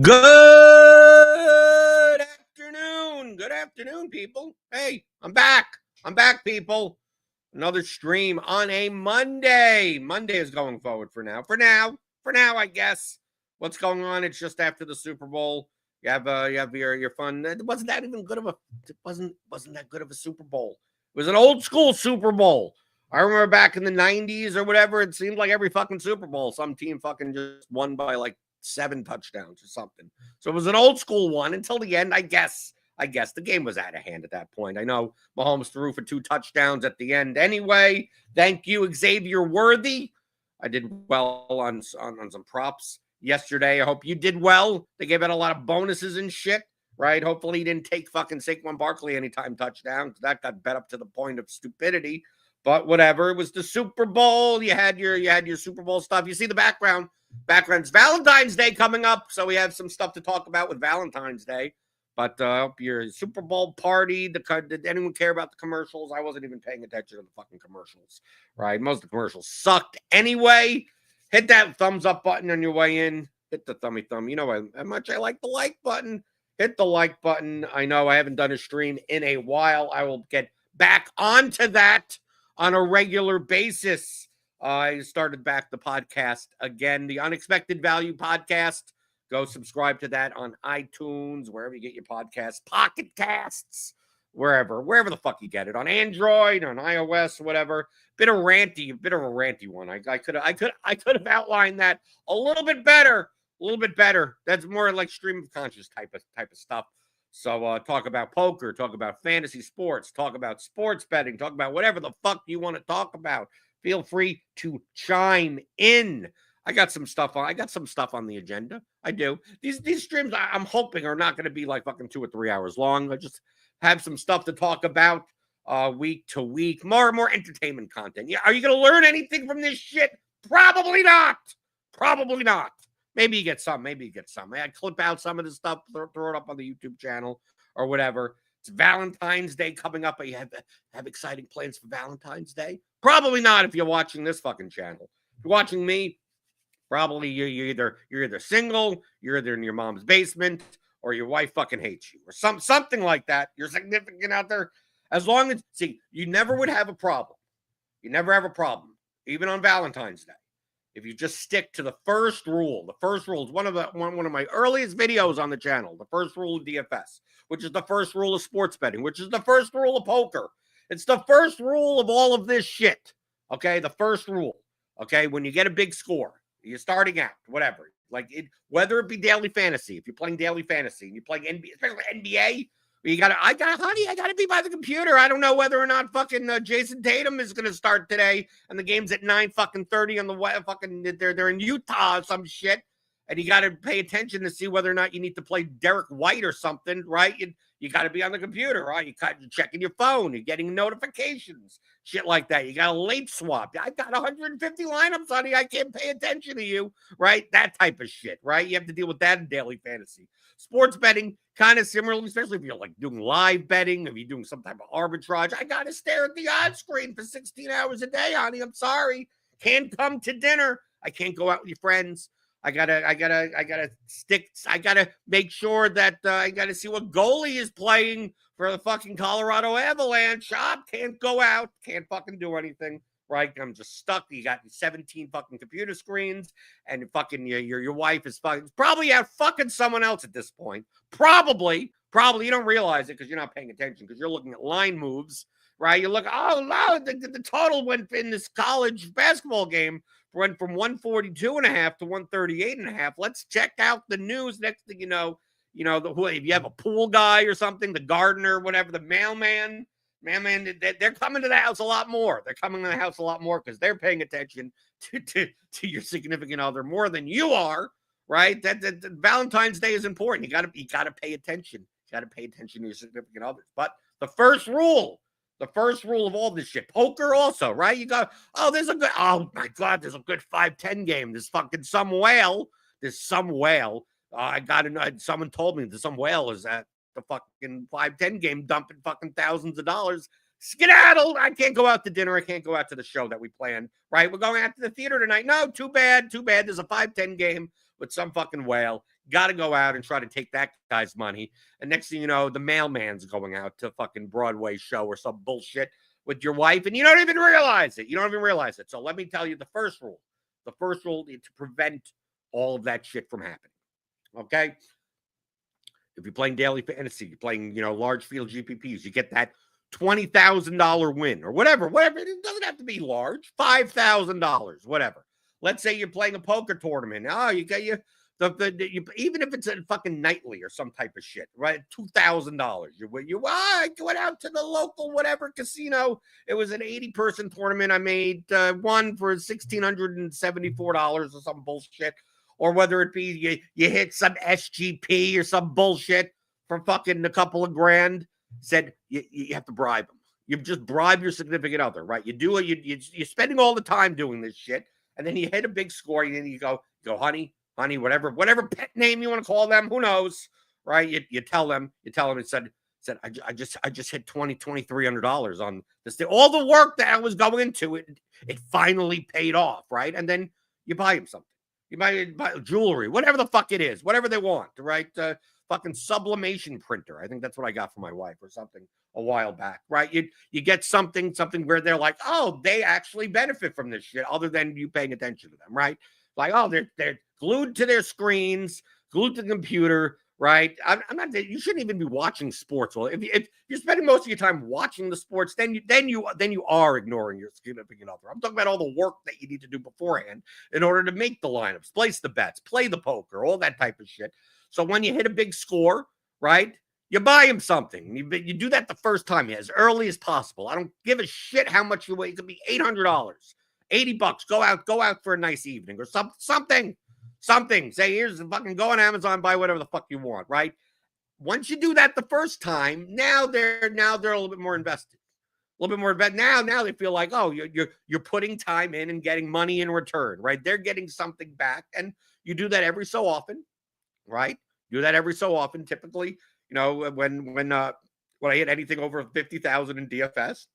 Good afternoon. Good afternoon, people. Hey, I'm back. I'm back, people. Another stream on a Monday. Monday is going forward for now. For now, I guess. What's going on? It's just after the Super Bowl. You have your fun. It wasn't that even good of a. It wasn't that good of a Super Bowl. It was an old school Super Bowl. I remember back in the 90s or whatever, it seemed like every fucking Super Bowl, some team fucking just won by like 7 touchdowns or something. So it was an old school one until the end, I guess. The game was out of hand at that point. I know Mahomes threw for 2 touchdowns at the end anyway. Thank you, Xavier Worthy. I did well on some props yesterday. I hope you did well. They gave out a lot of bonuses and shit, right? Hopefully he didn't take fucking Saquon Barkley anytime touchdown. That got bet up to the point of stupidity. But whatever. It was the Super Bowl. You had your Super Bowl stuff. You see the background. Background's Valentine's Day coming up, so we have some stuff to talk about with Valentine's Day. But your Super Bowl party, did anyone care about the commercials? I wasn't even paying attention to the fucking commercials, right? Most of the commercials sucked anyway. Hit that thumbs up button on your way in. Hit the thumb. You know how much I like the like button. Hit the like button. I know I haven't done a stream in a while. I will get back onto that on a regular basis. I started back the podcast again, the Unexpected Value Podcast. Go subscribe to that on iTunes, wherever you get your podcasts, Pocket Casts, wherever the fuck you get it, on Android, on iOS, whatever. Bit of a ranty one. I could have outlined that a little bit better. That's more like stream of conscious type of stuff. So talk about poker, talk about fantasy sports, talk about sports betting, talk about whatever the fuck you want to talk about. Feel free to chime in. I got some stuff on the agenda. I do. These streams I'm hoping are not going to be like fucking 2 or 3 hours long. I just have some stuff to talk about week to week. More entertainment content. Yeah, are you going to learn anything from this shit? Probably not. Maybe you get some. I clip out some of the stuff, throw it up on the YouTube channel or whatever. It's Valentine's Day coming up. You have exciting plans for Valentine's Day? Probably not if you're watching this fucking channel. If you're watching me, probably you're either single, you're either in your mom's basement, or your wife fucking hates you, or something like that. You're significant out there. As long as you never would have a problem. You never have a problem, even on Valentine's Day, if you just stick to the first rule. The first rule is one of my earliest videos on the channel. The first rule of DFS, which is the first rule of sports betting, which is the first rule of poker. It's the first rule of all of this shit. Okay, the first rule. Okay, when you get a big score, you're starting out, whatever. Whether it be daily fantasy, if you're playing daily fantasy and you're playing NBA, especially NBA, I gotta be by the computer. I don't know whether or not fucking Jason Tatum is gonna start today, and the game's at 9:30 on the fucking they're in Utah or some shit, and you gotta pay attention to see whether or not you need to play Derek White or something, right? You got to be on the computer, right? You're checking your phone. You're getting notifications, shit like that. You got a late swap. I got 150 lineups, honey. I can't pay attention to you, right? That type of shit, right? You have to deal with that in daily fantasy. Sports betting, kind of similarly, especially if you're like doing live betting, if you're doing some type of arbitrage. I got to stare at the odds screen for 16 hours a day, honey. I'm sorry. Can't come to dinner. I can't go out with your friends. I gotta make sure that I gotta see what goalie is playing for the fucking Colorado Avalanche. Can't go out, can't fucking do anything, right? I'm just stuck. You got 17 fucking computer screens, and fucking your wife is probably out fucking someone else at this point. Probably you don't realize it because you're not paying attention because you're looking at line moves, right? You look, oh no, the total went in this college basketball game. Went from 142.5 to 138.5. Let's check out the news. Next thing you know, if you have a pool guy or something, the gardener, whatever, the mailman, they're coming to the house a lot more. They're coming to the house a lot more because they're paying attention to your significant other more than you are, right? That Valentine's Day is important. You gotta pay attention. You gotta pay attention to your significant others. But the first rule of all this shit. Poker also, right? You go, there's a good 5-10 game. There's fucking some whale. Someone told me that some whale is at the fucking 5-10 game dumping fucking thousands of dollars. Skedaddle. I can't go out to dinner. I can't go out to the show that we planned, right? We're going out to the theater tonight. No, too bad. There's a 5-10 game with some fucking whale. got to go out and try to take that guy's money. And next thing you know, the mailman's going out to fucking Broadway show or some bullshit with your wife, and you don't even realize it. You don't even realize it. So let me tell you the first rule. The first rule is to prevent all of that shit from happening. Okay? If you're playing daily fantasy, you're playing, large field GPPs, you get that $20,000 win or whatever. It doesn't have to be large. $5,000, whatever. Let's say you're playing a poker tournament. Oh, you got even if it's a fucking nightly or some type of shit, right? $2,000. You went out to the local whatever casino. It was an 80-person tournament. I made one for $1,674 or some bullshit. Or whether it be you hit some SGP or some bullshit for fucking a couple of grand. Said you have to bribe them. You just bribe your significant other, right? You do it. You're spending all the time doing this shit, and then you hit a big score, and then you go, honey, whatever pet name you want to call them, who knows, right? You tell them. It said I just hit $2,300 on this thing. All the work that I was going into it finally paid off, right? And then you buy him something. You might buy jewelry, whatever the fuck it is, whatever they want, right? Fucking sublimation printer. I think that's what I got for my wife or something a while back, right? You get something where they're like, oh, they actually benefit from this shit other than you paying attention to them, right? Like, oh, they're glued to their screens, glued to the computer, right? I'm not. You shouldn't even be watching sports. Well, if you're spending most of your time watching the sports, then you are ignoring your significant other. I'm talking about all the work that you need to do beforehand in order to make the lineups, place the bets, play the poker, all that type of shit. So when you hit a big score, right, you buy him something. You do that the first time, as early as possible. I don't give a shit how much you weigh. It could be $800, $80. Go out for a nice evening or something. Say, here's fucking go on Amazon, buy whatever the fuck you want, right? Once you do that the first time, now they're a little bit more invested. A little bit more invested. Now they feel like, oh, you're putting time in and getting money in return, right? They're getting something back. And you do that every so often, right? Do that every so often. Typically, when I hit anything over 50,000 in DFS,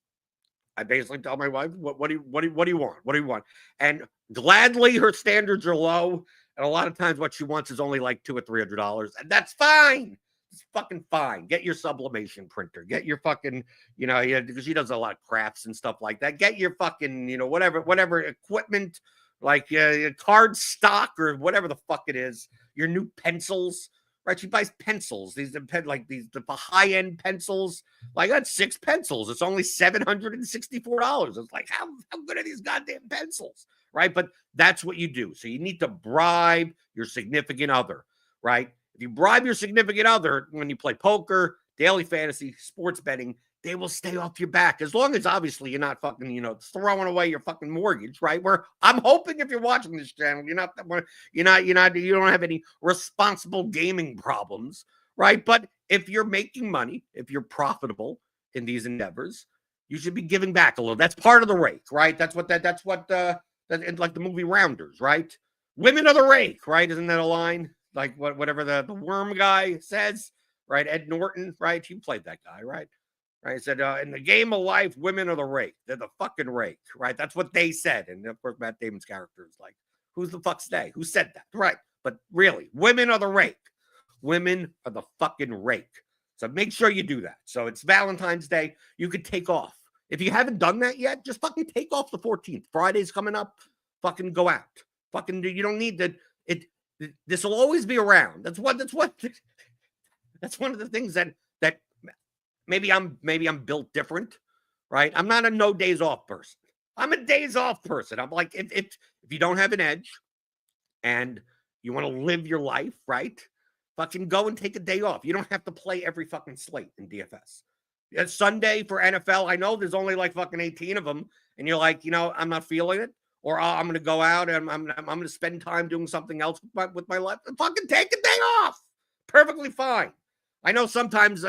I basically tell my wife, what do you want? What do you want? And gladly, her standards are low. And a lot of times what she wants is only like $200 or $300. And that's fine. It's fucking fine. Get your sublimation printer. Get your fucking, because she does a lot of crafts and stuff like that. Get your fucking, whatever equipment, like card stock or whatever the fuck it is. Your new pencils, right? She buys pencils. The high-end pencils. Like, that's 6 pencils. It's only $764. It's like, how good are these goddamn pencils? Right? But that's what you do. So you need to bribe your significant other, right? If you bribe your significant other when you play poker, daily fantasy, sports betting, they will stay off your back. As long as obviously you're not fucking, throwing away your fucking mortgage, right? Where I'm hoping if you're watching this channel, you don't have any responsible gaming problems, right? But if you're making money, if you're profitable in these endeavors, you should be giving back a little. That's part of the rake, right? That's what like the movie Rounders, right? Women are the rake, right? Isn't that a line? Like whatever the worm guy says, right? Ed Norton, right? You played that guy, right? Right? He said, in the game of life, women are the rake. They're the fucking rake, right? That's what they said. And of course, Matt Damon's character is like, who's the fuck's they? Who said that? Right. But really, women are the rake. Women are the fucking rake. So make sure you do that. So it's Valentine's Day. You could take off. If you haven't done that yet, just fucking take off the 14th. Friday's coming up. Fucking go out. Fucking, you don't need to. This will always be around. That's one of the things that maybe I'm built different, right? I'm not a no days off person. I'm a days off person. I'm like, if you don't have an edge and you want to live your life, right? Fucking go and take a day off. You don't have to play every fucking slate in DFS. It's Sunday for NFL. I know there's only like fucking 18 of them. And you're like, I'm not feeling it. Or I'm going to go out and I'm going to spend time doing something else with my life. Fucking take a day off. Perfectly fine. I know sometimes,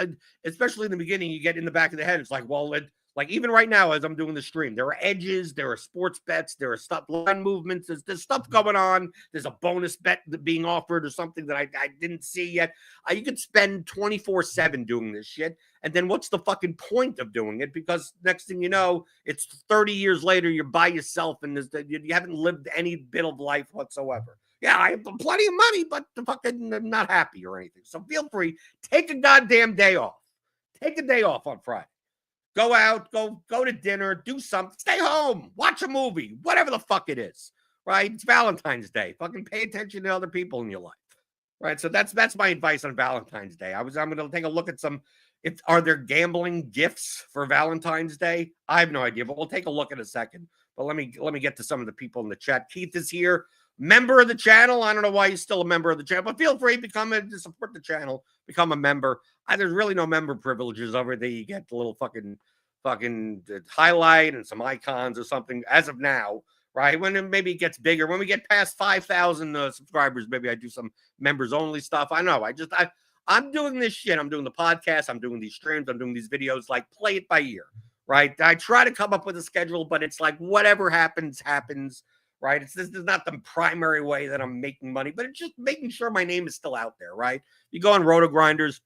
especially in the beginning, you get in the back of the head. It's like, well, like even right now as I'm doing the stream, there are edges, there are sports bets, there are stuff, line movements. There's stuff going on. There's a bonus bet being offered or something that I didn't see yet. You could spend 24/7 doing this shit. And then what's the fucking point of doing it? Because next thing you know, it's 30 years later, you're by yourself and you haven't lived any bit of life whatsoever. Yeah, I have plenty of money, but the fucking I'm not happy or anything. So feel free, take a goddamn day off. Take a day off on Friday. Go out, go to dinner, do something, stay home, watch a movie, whatever the fuck it is. Right? It's Valentine's Day. Fucking pay attention to other people in your life. Right. So that's my advice on Valentine's Day. I'm gonna take a look at some. If are there gambling gifts for Valentine's Day? I have no idea, but we'll take a look in a second. But let me get to some of the people in the chat. Keith is here, member of the channel. I don't know why he's still a member of the channel, but feel free to support the channel, become a member. There's really no member privileges over there. You get the little fucking highlight and some icons or something as of now. Right. When it maybe gets bigger, when we get past 5,000 subscribers, maybe I do some members only stuff. I know. I'm doing this shit. I'm doing the podcast. I'm doing these streams. I'm doing these videos, like play it by ear. Right. I try to come up with a schedule, but it's like whatever happens. Right. This is not the primary way that I'm making money, but it's just making sure my name is still out there. Right. You go on Roto Grinders.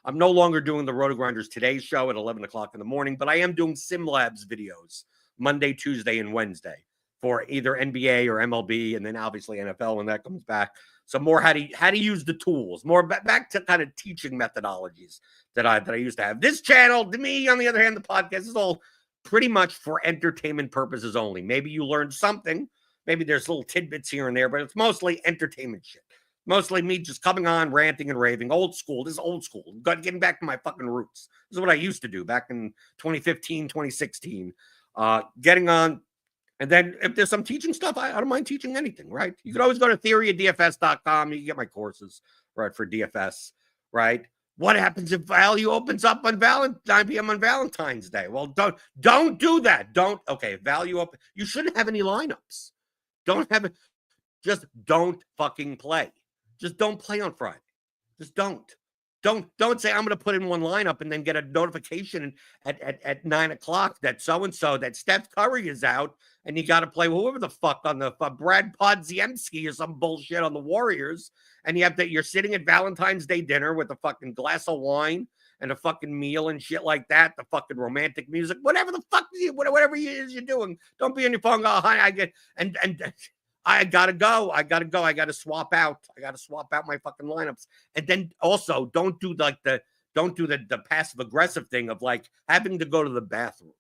I'm no longer doing the Roto Grinders Today show at 11 o'clock in the morning, but I am doing SimLabs videos Monday, Tuesday, and Wednesday for either NBA or MLB, and then obviously NFL when that comes back. So more how to use the tools, more back to kind of teaching methodologies that I used to have. This channel, to me, on the other hand, the podcast is all pretty much for entertainment purposes only. Maybe you learned something. Maybe there's little tidbits here and there, but it's mostly entertainment shit. Mostly me just coming on, ranting and raving. Old school. This is old school. Getting back to my fucking roots. This is what I used to do back in 2015, 2016. Getting on. And then if there's some teaching stuff, I don't mind teaching anything, right? You can always go to theoryofdfs.com. You can get my courses, right, for DFS, right? What happens if value opens up on 9 p.m. on Valentine's Day? Well, don't do that. Okay, value up. You shouldn't have any lineups. Don't have it. Just don't fucking play. Just don't play on Friday. Just don't. Don't say I'm going to put in one lineup and then get a notification at 9 o'clock that so-and-so, that Steph Curry is out and you got to play whoever the fuck on the Brad Podziemski or some bullshit on the Warriors. And you're sitting at Valentine's Day dinner with a fucking glass of wine and a fucking meal and shit like that, the fucking romantic music, whatever the fuck, whatever it is you're doing. Don't be on your phone. Go, hi, I gotta go. I gotta swap out. My fucking lineups. And then also don't do the passive aggressive thing of like having to go to the bathroom,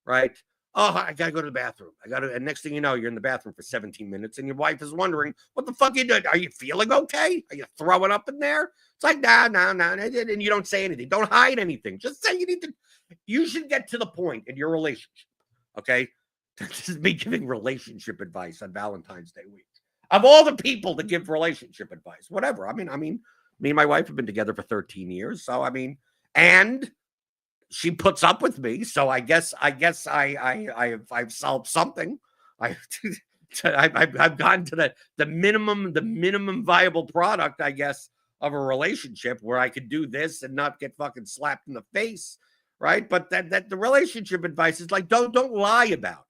right? Oh, I gotta go to the bathroom. And next thing you know, you're in the bathroom for 17 minutes, and your wife is wondering, what the fuck are you doing? Are you feeling okay? Are you throwing up in there? It's like, nah, and you don't say anything. Don't hide anything. Just say you should get to the point in your relationship, okay? This is me giving relationship advice on Valentine's Day week. Of all the people to give relationship advice, whatever. I mean, me and my wife have been together for 13 years. So, and she puts up with me. So I guess I've solved something. I've gotten to the minimum viable product, I guess, of a relationship where I could do this and not get fucking slapped in the face. Right. But that the relationship advice is like, don't lie about it.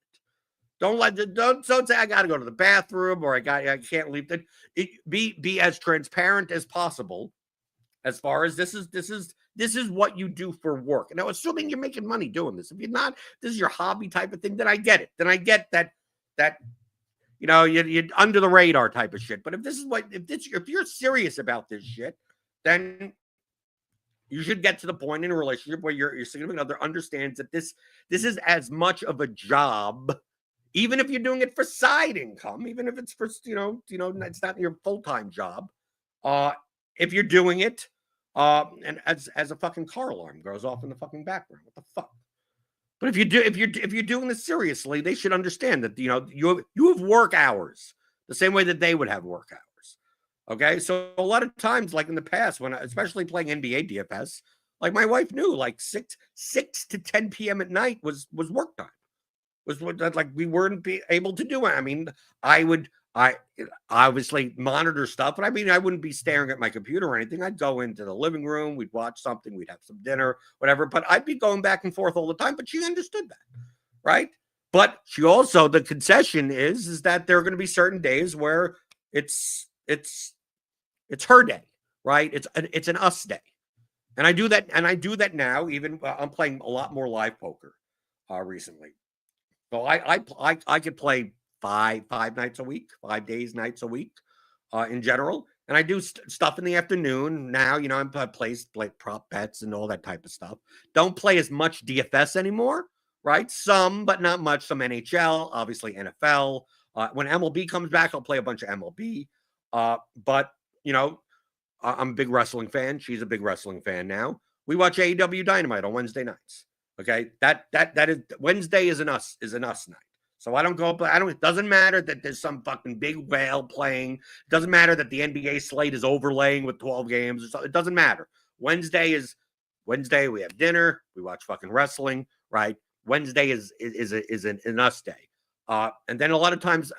Don't say I got to go to the bathroom or I can't leave. Be as transparent as possible as far as this is what you do for work. Now, assuming you're making money doing this. If you're not, this is your hobby type of thing, then I get it. Then I get that you're under the radar type of shit. But if you're serious about this shit, then you should get to the point in a relationship where your significant other understands that this is as much of a job. Even if you're doing it for side income, even if it's for, it's not your full-time job. If you're doing it, and as a fucking car alarm goes off in the fucking background, what the fuck? But if you're doing this seriously, they should understand that, you have work hours the same way that they would have work hours. Okay. So a lot of times, like in the past, especially playing NBA DFS, like my wife knew like 6 to 10 p.m. at night was work time. Was what like we weren't able to do it. I obviously monitor stuff, but I wouldn't be staring at my computer or anything. I'd go into the living room, we'd watch something, we'd have some dinner, whatever. But I'd be going back and forth all the time. But she understood that, right? But she also, the concession is that there are going to be certain days where it's her day, right? It's an us day, and I do that now. Even I'm playing a lot more live poker recently. So I could play five nights a week, 5 days, nights a week. in general. And I do stuff in the afternoon now. You know, I play prop bets and all that type of stuff. Don't play as much DFS anymore, right? Some, but not much. Some NHL, obviously NFL. When MLB comes back, I'll play a bunch of MLB. But you know, I'm a big wrestling fan. She's a big wrestling fan now. We watch AEW Dynamite on Wednesday nights. Okay, that is Wednesday is an us night. So I don't go. I don't. It doesn't matter that there's some fucking big whale playing. It doesn't matter that the NBA slate is overlaying with 12 games. It doesn't matter. Wednesday is Wednesday. We have dinner. We watch fucking wrestling. Right. Wednesday is an us day. And then a lot of times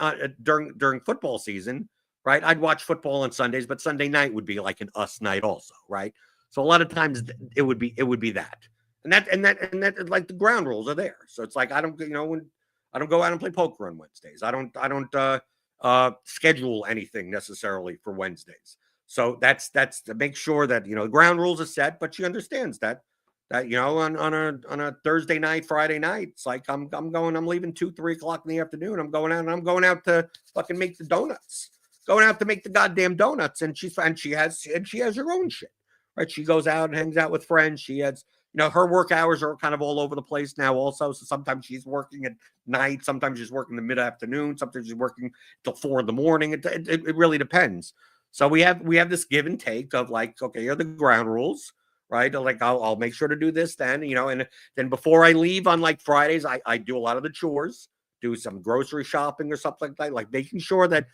during football season, right? I'd watch football on Sundays, but Sunday night would be like an us night also, right? So a lot of times it would be that. And that like the ground rules are there. So it's like I don't go out and play poker on Wednesdays. I don't schedule anything necessarily for Wednesdays. So that's to make sure that the ground rules are set, but she understands that on a Thursday night, Friday night, it's like I'm leaving 2-3 o'clock in the afternoon. I'm going out to fucking make the donuts. Going out to make the goddamn donuts, and she has her own shit, right? She goes out and hangs out with friends. She has, her work hours are kind of all over the place now also. So sometimes she's working at night, sometimes she's working the mid-afternoon, sometimes she's working till 4 a.m. It really depends. So we have this give and take of like, okay, here are the ground rules, right? Like I'll make sure to do this then, and then before I leave on like Fridays, I do a lot of the chores, do some grocery shopping or something like that, like making sure that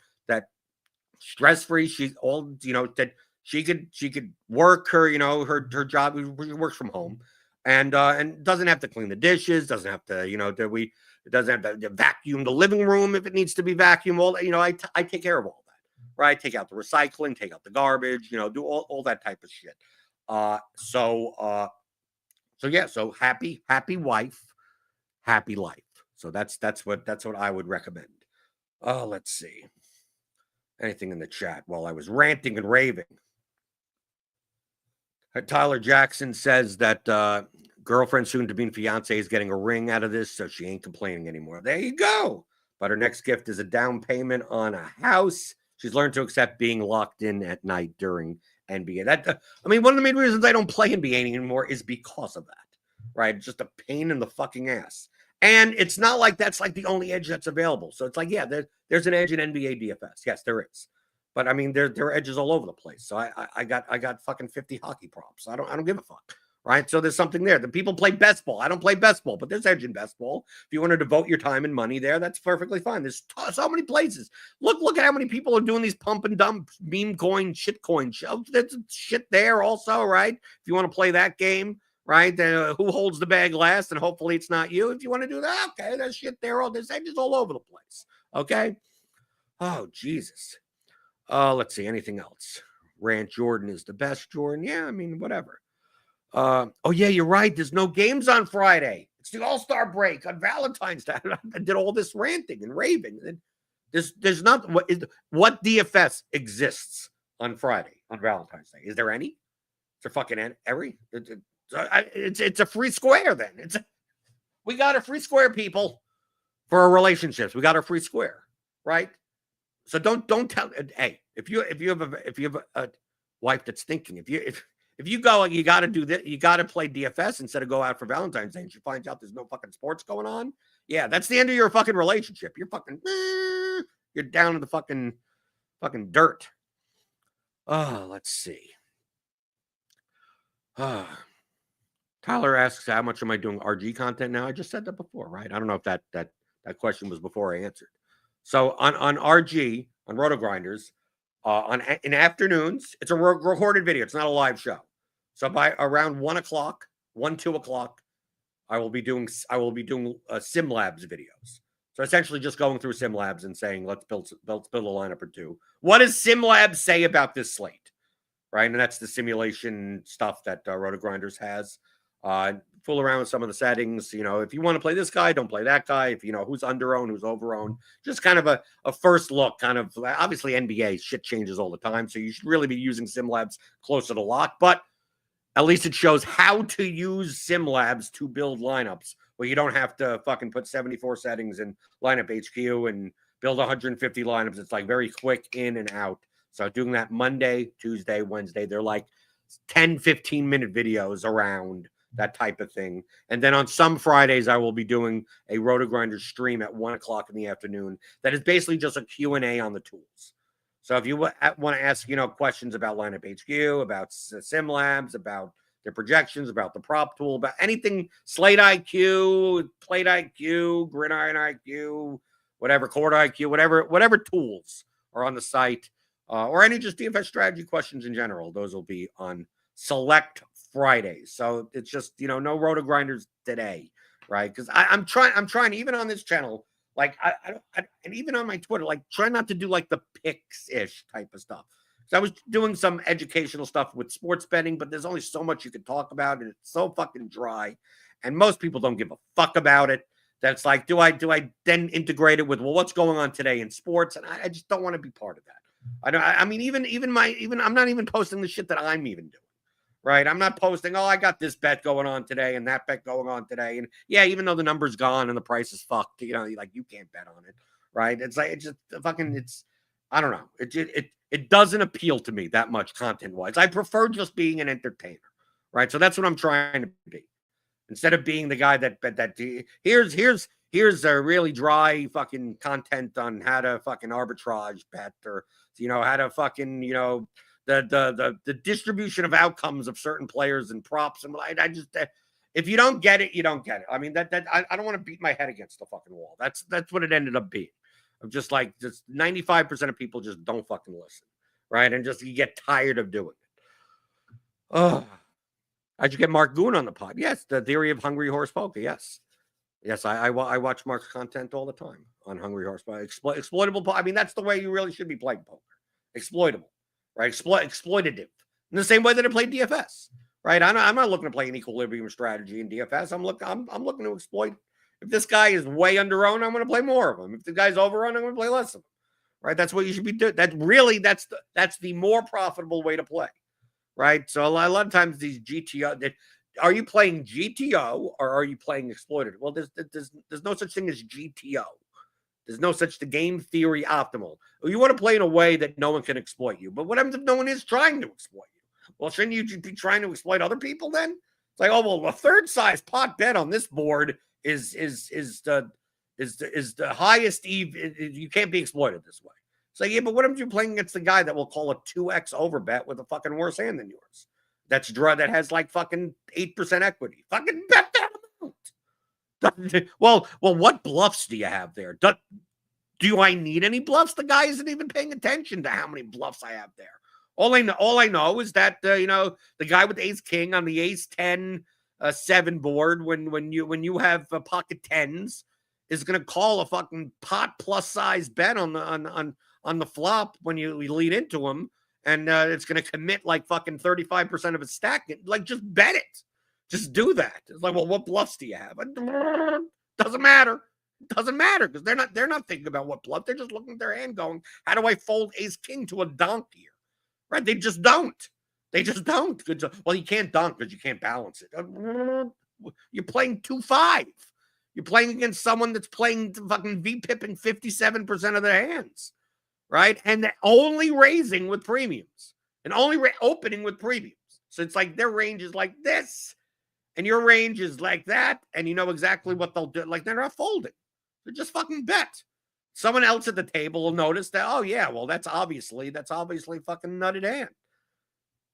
stress-free. She's all, that she could work her, her job. She works from home and doesn't have to clean the dishes, doesn't have to, it doesn't have to vacuum the living room if it needs to be vacuumed. All that, I take care of all that, right? Take out the recycling, take out the garbage, do all that type of shit. So yeah, so happy wife, happy life. So that's what I would recommend. Let's see. Anything in the chat while I was ranting and raving. Tyler Jackson says that girlfriend, soon to be fiance, is getting a ring out of this, so she ain't complaining anymore. There you go. But her next gift is a down payment on a house. She's learned to accept being locked in at night during NBA. One of the main reasons I don't play NBA anymore is because of that, right? It's just a pain in the fucking ass. And it's not like that's like the only edge that's available. So it's like, yeah, there's an edge in NBA DFS. Yes, there is. But I mean, there are edges all over the place. So I got fucking 50 hockey props. I don't give a fuck. Right. So there's something there. The people play best ball. I don't play best ball, but there's edge in best ball. If you want to devote your time and money there, that's perfectly fine. There's so many places. Look at how many people are doing these pump and dump meme coin, shit coin. There's shit there also, right? If you want to play that game. Right? Who holds the bag last? And hopefully it's not you. If you want to do that, okay, there's shit there. There's edges all over the place. Okay. Oh, Jesus. Let's see. Anything else? Rant Jordan is the best, Jordan. Yeah, I mean, whatever. Oh, yeah, you're right. There's no games on Friday. It's the All-Star break on Valentine's Day. I did all this ranting and raving. There's not what DFS exists on Friday on Valentine's Day. Is there any? Is there fucking every? It's a free square then. We got a free square, people, for our relationships. We got a free square, right? So don't tell. Hey, if you have a wife that's thinking, if you go, you got to do this. You got to play DFS instead of go out for Valentine's Day. And she finds out there's no fucking sports going on. Yeah, that's the end of your fucking relationship. You're fucking. You're down in the fucking dirt. Oh, let's see. Tyler asks, how much am I doing RG content now? I just said that before, right? I don't know if that question was before I answered. So on RG, on Roto Grinders, in afternoons, it's a recorded video. It's not a live show. So by around 2 o'clock, I will be doing Sim Labs videos. So essentially just going through Sim Labs and saying, let's build a lineup or two. What does Sim Labs say about this slate? Right. And that's the simulation stuff that Roto Grinders has. Fool around with some of the settings. If you want to play this guy, don't play that guy. If who's under-owned, who's over-owned. Just kind of a first look, kind of. Obviously, NBA shit changes all the time, so you should really be using SimLabs closer to lock. But at least it shows how to use SimLabs to build lineups where you don't have to fucking put 74 settings in Lineup HQ and build 150 lineups. It's like very quick in and out. So doing that Monday, Tuesday, Wednesday, they're like 10, 15-minute videos around that type of thing. And then on some Fridays, I will be doing a RotoGrinder stream at 1 o'clock in the afternoon. That is basically just a Q&A on the tools. So if you want to ask, questions about Lineup HQ, about SimLabs, about their projections, about the prop tool, about anything, Slate IQ, Plate IQ, Gridiron IQ, whatever, Court IQ, whatever tools are on the site, or any just DFS strategy questions in general, those will be on select Fridays. So it's just, no RotoGrinders today, right? Because I'm trying even on this channel, like and even on my Twitter, like try not to do like the picks-ish type of stuff. So I was doing some educational stuff with sports betting, but there's only so much you can talk about, and it's so fucking dry, and most people don't give a fuck about it. That's like, do I then integrate it with, well, what's going on today in sports? And I just don't want to be part of that. I mean, even I'm not even posting the shit that I'm even doing. Right. I'm not posting, I got this bet going on today and that bet going on today. And yeah, even though the number's gone and the price is fucked, like you can't bet on it. Right. It's like, it's just fucking, I don't know. It doesn't appeal to me that much content wise. I prefer just being an entertainer. Right. So that's what I'm trying to be. Instead of being the guy that here's a really dry fucking content on how to fucking arbitrage bet, or, how to fucking, the distribution of outcomes of certain players and props. And I just, if you don't get it, you don't get it. I mean, I don't want to beat my head against the fucking wall. That's what it ended up being. Of just 95% of people just don't fucking listen. Right. And just, you get tired of doing it. Oh, how'd you get Mark Goon on the pod? Yes. The Theory of Hungry Horse Poker. Yes. Yes. I watch Mark's content all the time on Hungry Horse Poker. Exploitable. I mean, that's the way you really should be playing poker. Exploitable. Right, exploitative, in the same way that I played DFS. Right, I'm not looking to play an equilibrium strategy in DFS. I'm looking to exploit. If this guy is way underowned, I'm going to play more of him. If the guy's overrun, I'm going to play less of him. Right, that's what you should be doing. That's the more profitable way to play. Right, so a lot of times these GTO. Are you playing GTO or are you playing exploitative? Well, there's no such thing as GTO. There's no such the game theory optimal. You want to play in a way that no one can exploit you. But what happens if no one is trying to exploit you? Well, shouldn't you be trying to exploit other people then? It's like, a third size pot bet on this board is the highest EV. You can't be exploited this way. It's like, yeah, but what if you're playing against the guy that will call a 2x over bet with a fucking worse hand than yours? That has like fucking 8% equity. Fucking bet that amount. Well, what bluffs do you have there? Do I need any bluffs? The guy isn't even paying attention to how many bluffs I have there. All I know is that the guy with ace king on the ace 10 7 board when you have pocket tens is going to call a fucking pot plus size bet on the flop when you lead into him, and it's going to commit like fucking 35% of his stack. Like, just bet it. Just do that. It's like, well, what bluffs do you have? Doesn't matter. Doesn't matter because they're not thinking about what bluff. They're just looking at their hand going, how do I fold ace king to a donk here? Right? They just don't. They just don't. Well, you can't donk because you can't balance it. You're playing 2-5. You're playing against someone that's playing fucking VPIP in 57% of their hands. Right? And they're only raising with premiums and only opening with premiums. So it's like their range is like this. And your range is like that, and you know exactly what they'll do. Like, they're not folding. They're just fucking bet. Someone else at the table will notice that, oh, yeah, well, that's obviously fucking nutted hand.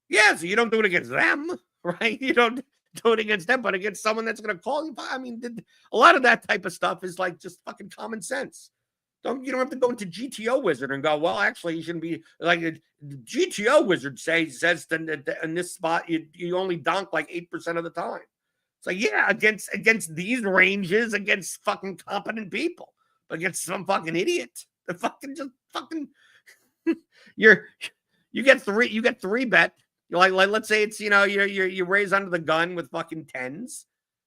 Yeah, so you don't do it against them, right? You don't do it against them, but against someone that's going to call you. I mean, a lot of that type of stuff is like just fucking common sense. You don't have to go into GTO Wizard and go, well, actually, you shouldn't be like a GTO Wizard says that in this spot, you only donk like 8% of the time. It's like, yeah, against these ranges, against fucking competent people, but against some fucking idiot, the fucking just fucking you get three bet. You're like let's say it's you raise under the gun with fucking tens.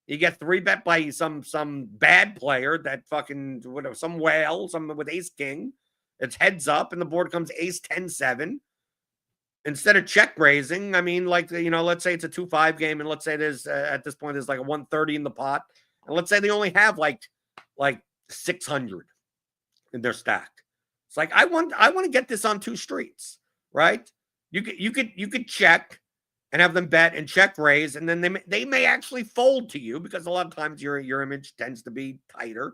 You get 3 bet by some bad player that fucking whatever, some whale, some with ace king. It's heads up and the board comes ace 10-7. Instead of check raising, I mean, like, let's say it's a 2-5 game, and let's say there's at this point there's like a 130 in the pot, and let's say they only have like 600 in their stack. It's like I want to get this on 2 streets. right? You could check and have them bet and check raise, and then they may actually fold to you because a lot of times your image tends to be tighter,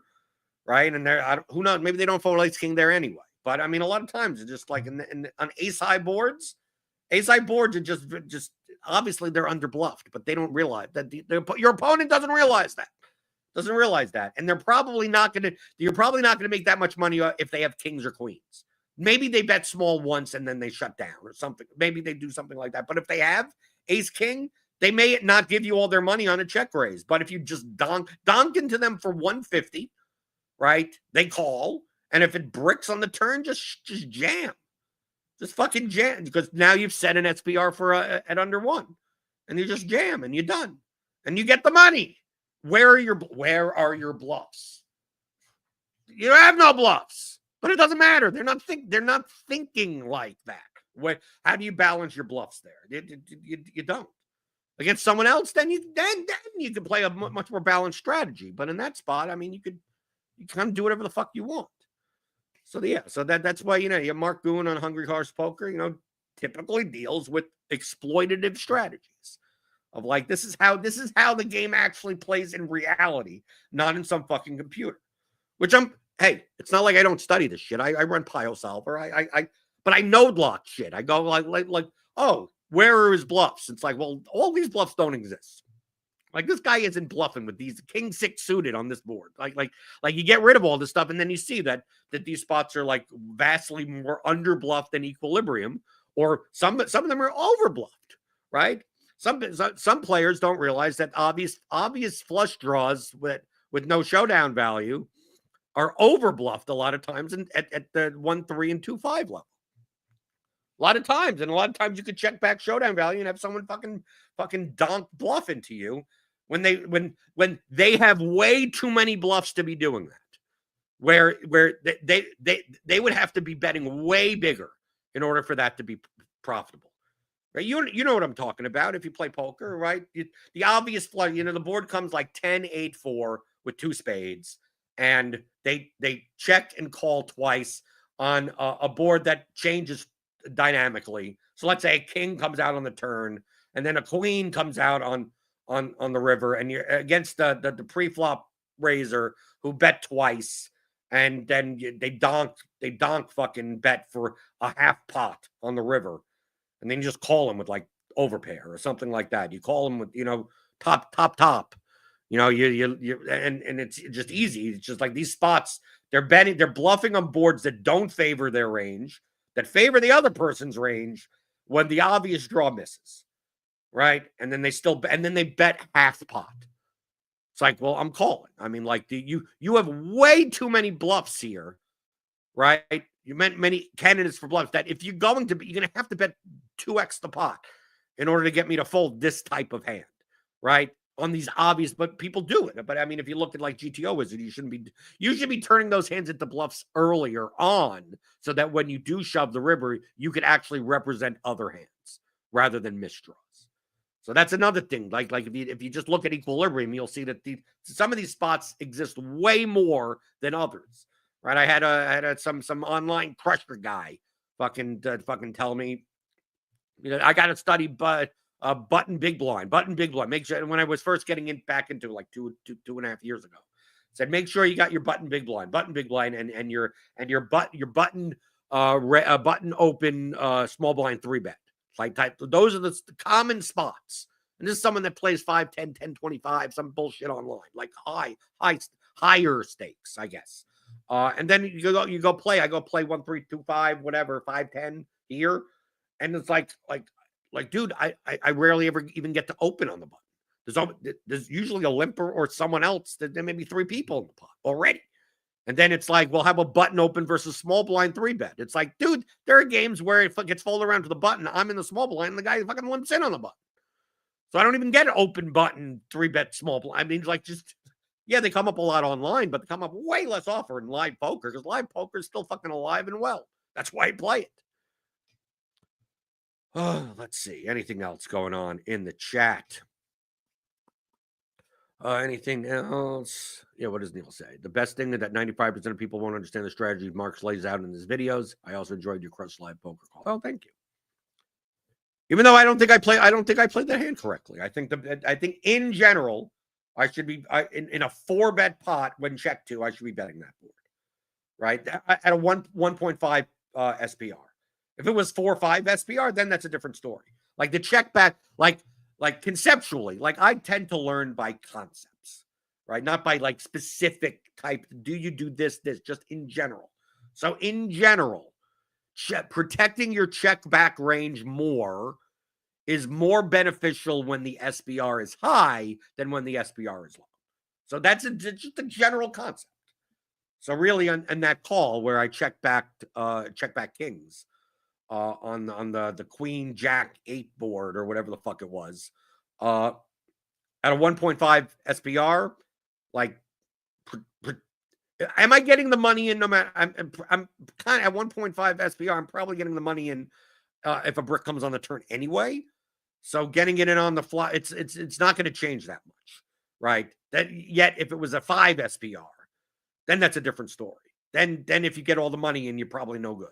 right? And they're who knows, maybe they don't fold ace king there anyway. But I mean, a lot of times it's just like on ace high boards are just obviously they're under bluffed, but they don't realize that your opponent doesn't realize that. Doesn't realize that, and they're probably not going to. You're probably not going to make that much money if they have kings or queens. Maybe they bet small once and then they shut down or something. Maybe they do something like that. But if they have ace king, they may not give you all their money on a check raise. But if you just donk into them for 150, right? They call, and if it bricks on the turn, just jam. Just fucking jam, because now you've set an SPR for at under 1, and you just jam, and you're done, and you get the money. Where are your bluffs? You have no bluffs, but it doesn't matter. They're not thinking like that. How do you balance your bluffs there? You don't. Against someone else, then you can play a much more balanced strategy. But in that spot, I mean, you kind of do whatever the fuck you want. So that's why your Mark Goon on Hungry Horse Poker, typically deals with exploitative strategies of like this is how the game actually plays in reality, not in some fucking computer. Which hey, it's not like I don't study this shit. I run PioSolver. But I node lock shit. I go like oh, where are his bluffs? It's like, well, all these bluffs don't exist. Like this guy isn't bluffing with these king 6 suited on this board. Like you get rid of all this stuff, and then you see that these spots are like vastly more under bluffed than equilibrium, or some of them are over bluffed, right? Some players don't realize that obvious flush draws with no showdown value are over bluffed a lot of times at the 1-3 and 2-5 level. A lot of times you could check back showdown value and have someone fucking donk bluff into you when they have way too many bluffs to be doing that. Where they would have to be betting way bigger in order for that to be profitable. Right? You know what I'm talking about if you play poker, right? The obvious flush, the board comes like 10-8-4 with 2 spades, and they check and call twice on a board that changes dynamically. So let's say a king comes out on the turn, and then a queen comes out on the river, and you're against the pre-flop raiser who bet twice, and then they donk fucking bet for a half pot on the river, and then you just call him with like overpair or something like that. You call him with top. And it's just easy. It's just like these spots, they're bluffing on boards that don't favor their range, that favor the other person's range when the obvious draw misses, right? And then they bet half pot. It's like, well, I'm calling. I mean, like you have way too many bluffs here, right? You meant many candidates for bluffs that if you're going to have to bet 2x the pot in order to get me to fold this type of hand, right? On these obvious, but people do it. But I mean, if you look at like GTO Wizard, you should be turning those hands into bluffs earlier on, so that when you do shove the river, you could actually represent other hands rather than misdraws. So that's another thing. Like if you just look at equilibrium, you'll see that some of these spots exist way more than others. Right? I had some online crusher guy fucking tell me, I got to study, but button big blind. Make sure, when I was first getting back into like two and a half years ago, said make sure you got your button big blind, and your button button open small blind 3-bet. Like type. Those are the common spots. And this is someone that plays 5, 10, 10, 25, some bullshit online, like higher stakes, I guess. And then you go play. I go play 1, 3, 2, 5, whatever, 5, 10 here, and it's like, dude, I rarely ever even get to open on the button. There's usually a limper or someone else. There may be 3 people in the pot already. And then it's like, well, have a button open versus small blind 3-bet. It's like, dude, there are games where it gets folded around to the button. I'm in the small blind, and the guy fucking limps in on the button. So I don't even get an open button 3-bet small blind. I mean, like, they come up a lot online, but they come up way less often in live poker, because live poker is still fucking alive and well. That's why I play it. Oh, let's see. Anything else going on in the chat? Anything else? Yeah, what does Neil say? The best thing is that 95% of people won't understand the strategy Mark lays out in his videos. I also enjoyed your Crush Live poker call. Oh, thank you. Even though I don't think I played that hand correctly. I think in general, I should be in a 4-bet pot when check two, I should be betting that board. Right? At a 1.5 SPR. If it was 4 or 5 SPR, then that's a different story. Like the check back, like conceptually, like I tend to learn by concepts, right? Not by like specific type. Do you do this, just in general. So in general, protecting your check back range more is more beneficial when the SPR is high than when the SPR is low. So that's just a general concept. So really, on that call where I check back kings on the Queen Jack 8 board or whatever the fuck it was, at a 1.5 SPR, like, am I getting the money in? No matter, I'm kind of at 1.5 SPR. I'm probably getting the money in if a brick comes on the turn anyway. So getting it in on the fly, it's not going to change that much, right? That yet if it was a 5 SPR, then that's a different story. Then if you get all the money in, you're probably no good,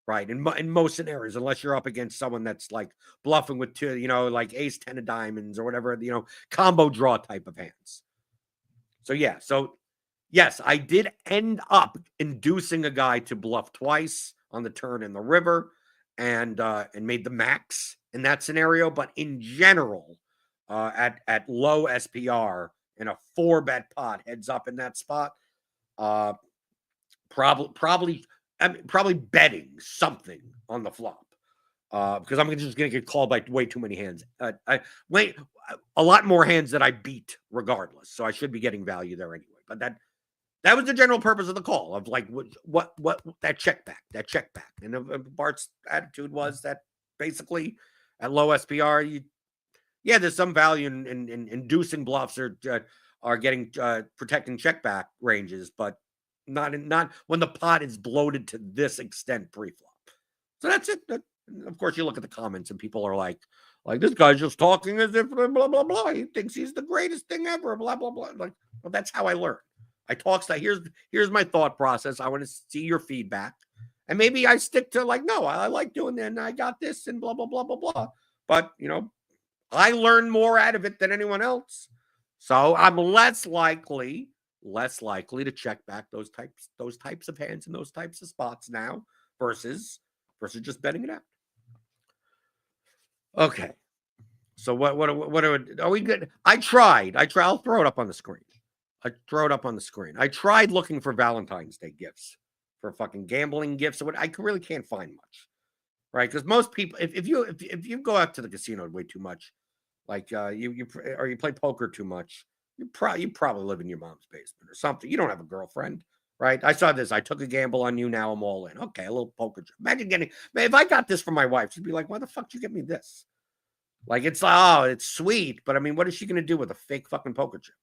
right? In most scenarios, unless you're up against someone that's like bluffing with two, like ace 10 of diamonds or whatever, combo draw type of hands. So yeah, yes, I did end up inducing a guy to bluff twice on the turn in the river, and made the max in that scenario. But in general, at low SPR in a 4-bet pot, heads up in that spot, probably betting something on the flop, because I'm just going to get called by way too many hands. A lot more hands that I beat regardless, so I should be getting value there anyway. But that was the general purpose of the call, of like what that check back, and Bart's attitude was that basically at low SPR, there's some value in inducing bluffs or getting protecting check back ranges, but not when the pot is bloated to this extent pre-flop. So that's it. Of course, you look at the comments and people are like this guy's just talking as if blah blah blah. He thinks he's the greatest thing ever. Blah blah blah. Like, well, that's how I learn. I talk stuff. Here's my thought process. I want to see your feedback, and maybe I stick to like, no, I like doing that, and I got this, and blah blah blah blah blah. But I learn more out of it than anyone else, so I'm less likely to check back those types of hands and those types of spots now versus just betting it out. Okay, so what are we good? I tried. I'll throw it up on the screen. I tried looking for Valentine's Day gifts, for fucking gambling gifts. I really can't find much, right? Because most people, if you go out to the casino way too much, like you play poker too much, you probably live in your mom's basement or something. You don't have a girlfriend, right? I saw this. I took a gamble on you. Now I'm all in. Okay, a little poker. Imagine if I got this for my wife, she'd be like, "Why the fuck did you get me this?" Like, it's sweet, but I mean, what is she gonna do with a fake fucking poker chip?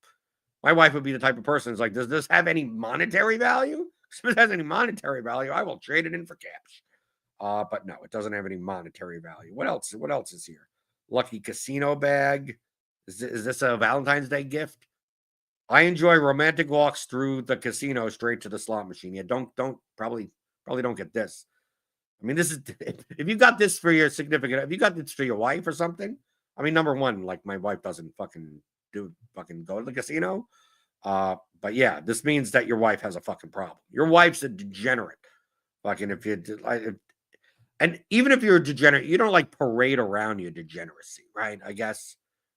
My wife would be the type of person who's like, does this have any monetary value? If it has any monetary value, I will trade it in for cash. But no, it doesn't have any monetary value. What else? What else is here? Lucky casino bag. Is this a Valentine's Day gift? I enjoy romantic walks through the casino straight to the slot machine. Yeah, don't probably don't get this. I mean, this is if you got this for your significant, if you got this for your wife or something. I mean, number one, like my wife doesn't fucking go to the casino. But yeah, this means that your wife has a fucking problem. Your wife's a degenerate. Fucking and even if you're a degenerate, you don't like parade around your degeneracy, right? I guess.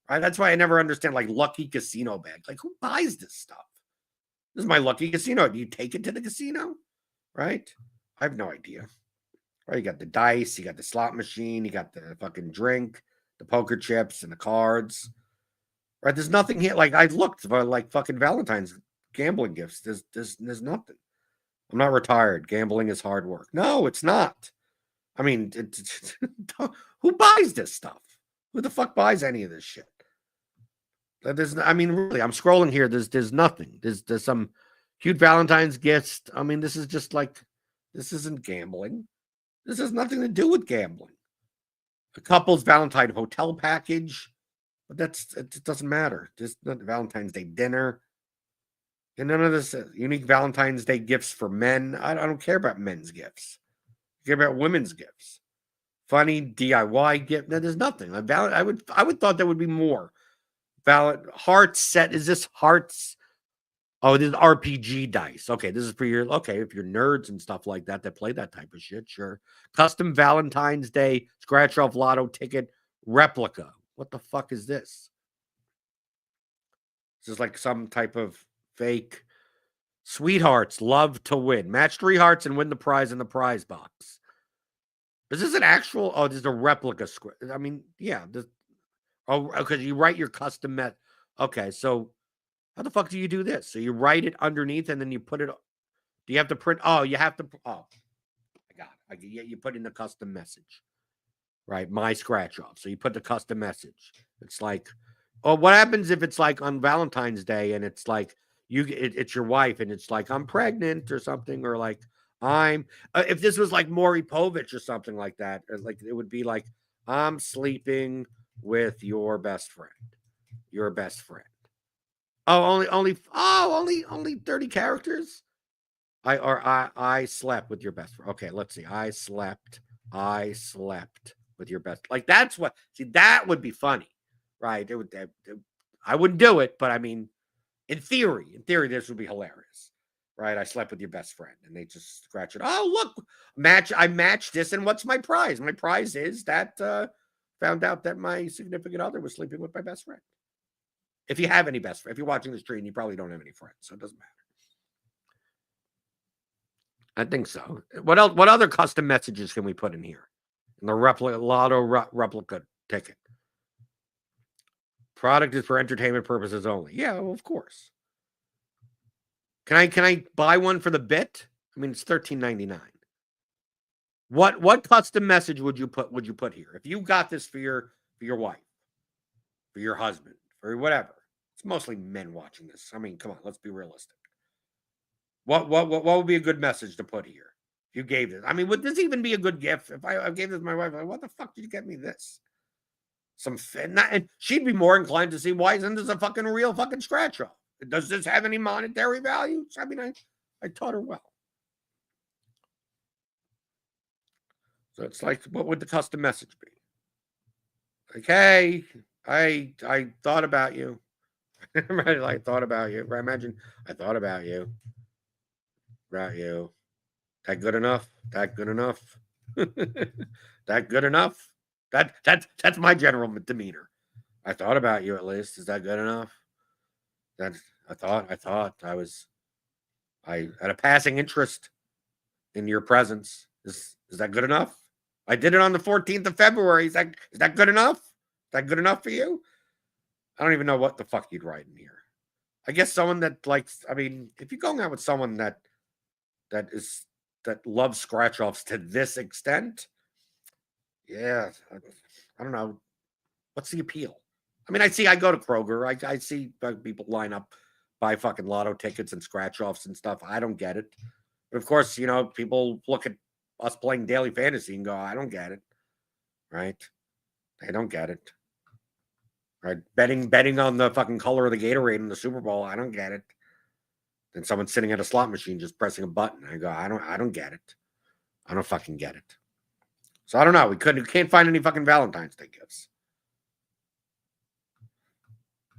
Right. That's why I never understand like lucky casino bag. Like, who buys this stuff? This is my lucky casino. Do you take it to the casino? Right? I have no idea. Right, you got the dice, you got the slot machine, you got the fucking drink, the poker chips, and the cards. Right? There's nothing here. Like, I looked for like fucking Valentine's gambling gifts. There's nothing. I'm not retired. Gambling is hard work. No, it's not. I mean, who buys this stuff? Who the fuck buys any of this shit? I mean, really, I'm scrolling here. There's nothing. There's some cute Valentine's gifts. I mean, this is just like, this isn't gambling. This has nothing to do with gambling. A couple's Valentine hotel package, but it doesn't matter. There's not Valentine's Day dinner. And none of this unique Valentine's Day gifts for men. I don't care about men's gifts. I care about women's gifts. Funny DIY gift. No, there's nothing. I would thought there would be more. Valid hearts set. Is this hearts? Oh, this is RPG dice. Okay, this is for your if you're nerds and stuff like that that play that type of shit, sure. Custom Valentine's Day scratch off lotto ticket replica. What the fuck is this? This is like some type of fake sweethearts love to win. Match 3 hearts and win the prize in the prize box. Is this an actual? Oh, this is a replica script. I mean, yeah. Because you write your custom met. Okay, so how the fuck do you do this? So you write it underneath and then you put it. Do you have to print? Oh, you have to. Oh, I got it. You put in the custom message, right? My scratch off. So you put the custom message. It's like, oh, what happens if it's like on Valentine's Day and it's like it's your wife and it's like I'm pregnant or something, or like I'm. If this was like Maury Povich or something like that, like it would be like I'm sleeping with your best friend. Your best friend. Oh, only 30 characters. I slept with your best friend. Okay, let's see. I slept with your best. Like that's what. See, that would be funny, right? I wouldn't do it, but I mean, in theory, this would be hilarious, right? I slept with your best friend, and they just scratch it. Oh, look, I matched this, and what's my prize? My prize is that found out that my significant other was sleeping with my best friend. If you have any best friend, if you're watching the stream, you probably don't have any friends, so it doesn't matter. I think so. What else? What other custom messages can we put in here? In the lotto replica ticket. Product is for entertainment purposes only. Yeah, well, of course. Can I buy one for the bit? I mean, it's $13.99. What custom message would you put here if you got this for your wife, for your husband, for whatever? It's mostly men watching this. I mean, come on, let's be realistic. What would be a good message to put here? If you gave this, I mean, would this even be a good gift? If I gave this to my wife, like, what the fuck did you get me this? And she'd be more inclined to see, why isn't this a fucking real fucking scratch off? Does this have any monetary value? I mean, I taught her well. So it's like, what would the custom message be? Like, hey, I thought about you. Right? I thought about you. I imagine I thought about you. About you. That good enough? That good enough? That good enough? That's my general demeanor. I thought about you at least. Is that good enough? That I thought I had a passing interest in your presence. Is that good enough? I did it on the 14th of February. Is that good enough? Is that good enough for you? I don't even know what the fuck you'd write in here. I guess someone that likes, I mean, if you're going out with someone that loves scratch offs to this extent, yeah, I don't know. What's the appeal? I mean, I go to Kroger. I see people line up, buy fucking lotto tickets and scratch offs and stuff. I don't get it. But of course, people look at us playing daily fantasy and go, I don't get it. Right? They don't get it. Right? Betting on the fucking color of the Gatorade in the Super Bowl, I don't get it. Then someone's sitting at a slot machine just pressing a button. I go, I don't get it. I don't fucking get it. So I don't know. We can't find any fucking Valentine's Day gifts.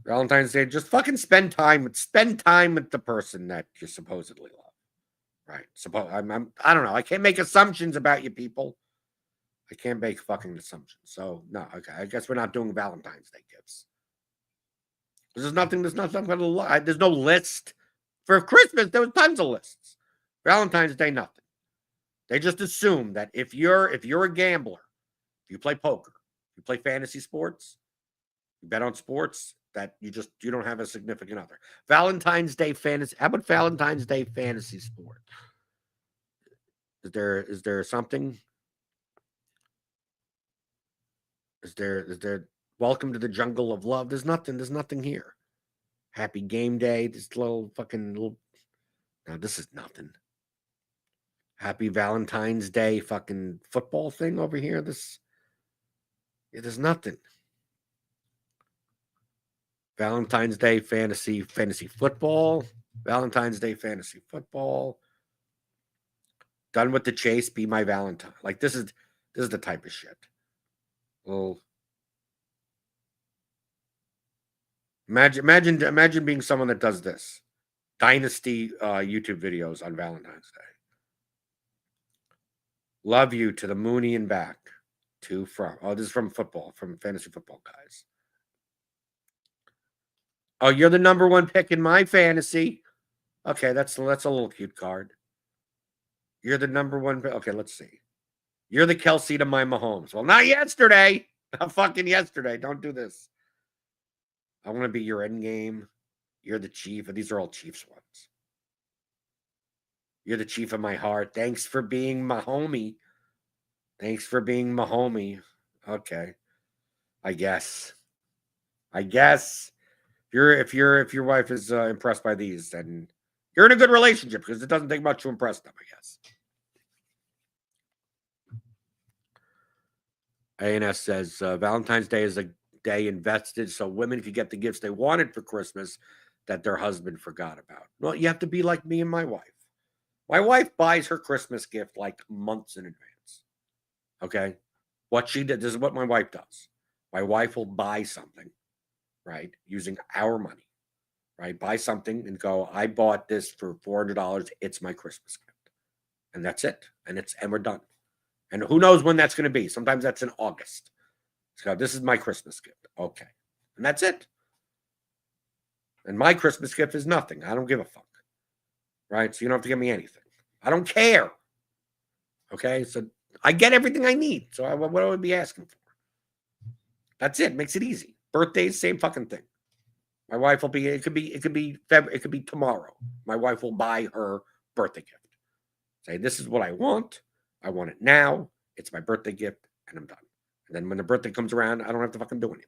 Valentine's Day, just fucking spend time with the person that you supposedly love. Right. I don't know. I can't make assumptions about you people. I can't make fucking assumptions. So no, okay. I guess we're not doing Valentine's Day gifts. There's no list. For Christmas, there was tons of lists. Valentine's Day, nothing. They just assume that if you're a gambler, if you play poker, you play fantasy sports, you bet on sports, that you don't have a significant other. Valentine's Day fantasy. How about Valentine's Day fantasy sport? Is there something? Is there welcome to the jungle of love? There's nothing here. Happy game day. This no, this is nothing. Happy Valentine's Day fucking football thing over here. There's nothing. Valentine's Day fantasy football. Valentine's Day fantasy football. Done with the chase. Be my Valentine. Like this is This is the type of shit. Well, imagine being someone that does this. Dynasty YouTube videos on Valentine's Day. Love you to the Mooney and back. To from. Oh, this is from football, from fantasy football guys. Oh, you're the number one pick in my fantasy. Okay, that's a little cute card. You're the number one. Okay, let's see. You're the Kelsey to my Mahomes. Well, not yesterday. Not fucking yesterday. Don't do this. I want to be your end game. You're the chief. These are all Chiefs ones. You're the chief of my heart. Thanks for being my homie. Thanks for being my homie. Okay. I guess. If your wife is impressed by these, then you're in a good relationship because it doesn't take much to impress them, I guess. ANS says Valentine's Day is a day invested so women could get the gifts they wanted for Christmas that their husband forgot about. Well, you have to be like me and my wife. My wife buys her Christmas gift like months in advance. Okay? What she did, this is what my wife does. My wife will buy something, right, using our money, right? Buy something and go, I bought this for $400. It's my Christmas gift. And that's it. And we're done. And who knows when that's going to be? Sometimes that's in August. So this is my Christmas gift. Okay. And that's it. And my Christmas gift is nothing. I don't give a fuck. Right? So you don't have to give me anything. I don't care. Okay? So I get everything I need. So what would I be asking for? That's it. Makes it easy. Birthdays, same fucking thing. My wife will be, it could be tomorrow. My wife will buy her birthday gift. Say, this is what I want. I want it now. It's my birthday gift, and I'm done. And then when the birthday comes around, I don't have to fucking do anything.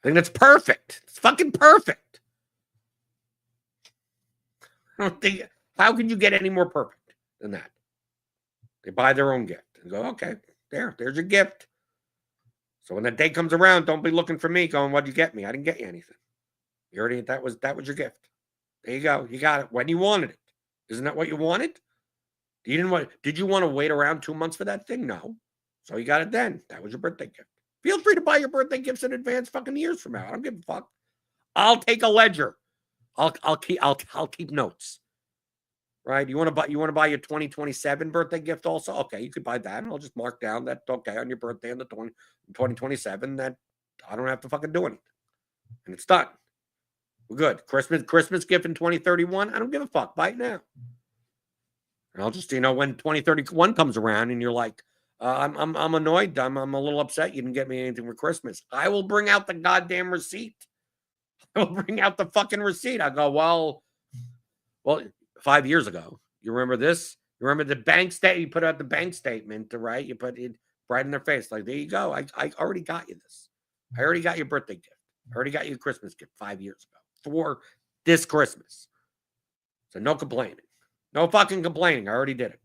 I think that's perfect. It's fucking perfect. I don't think, how can you get any more perfect than that? They buy their own gift and go, okay, there's your gift. So when that day comes around, don't be looking for me going, what'd you get me? I didn't get you anything. You already, that was your gift. There you go. You got it when you wanted it. Isn't that what you wanted? Did you want to wait around 2 months for that thing? No. So you got it then. That was your birthday gift. Feel free to buy your birthday gifts in advance fucking years from now. I don't give a fuck. I'll take a ledger. I'll keep notes. Right? You want to buy your 2027 birthday gift also? Okay, you could buy that, and I'll just mark down that okay on your birthday on the 2027 that I don't have to fucking do anything. And it's done. We're good. Christmas gift in 2031. I don't give a fuck. Buy it now. And I'll just, when 2031 comes around and you're like, I'm annoyed, I'm a little upset you didn't get me anything for Christmas. I will bring out the goddamn receipt. I will bring out the fucking receipt. I go, well, 5 years ago, you remember this? You remember the bank statement? You put out the bank statement, right? You put it right in their face. Like, there you go. I already got you this. I already got your birthday gift. I already got you a Christmas gift 5 years ago for this Christmas. So no complaining. No fucking complaining. I already did it.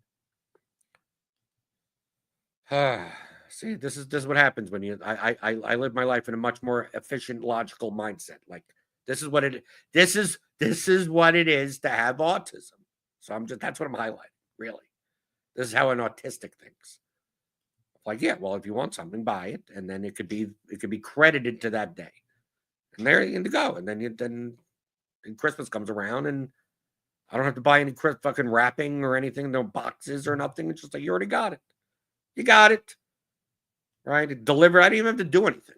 See, this is what happens when I live my life in a much more efficient, logical mindset. Like this is what it is to have autism. So that's what I'm highlighting. Really, this is how an autistic thinks. Like, yeah, well, if you want something, buy it, and then it could be credited to that day, and there you go. And then Christmas comes around and I don't have to buy any fucking wrapping or anything, no boxes or nothing. It's just like, you already got it. You got it. Right? It delivered. I didn't even have to do anything.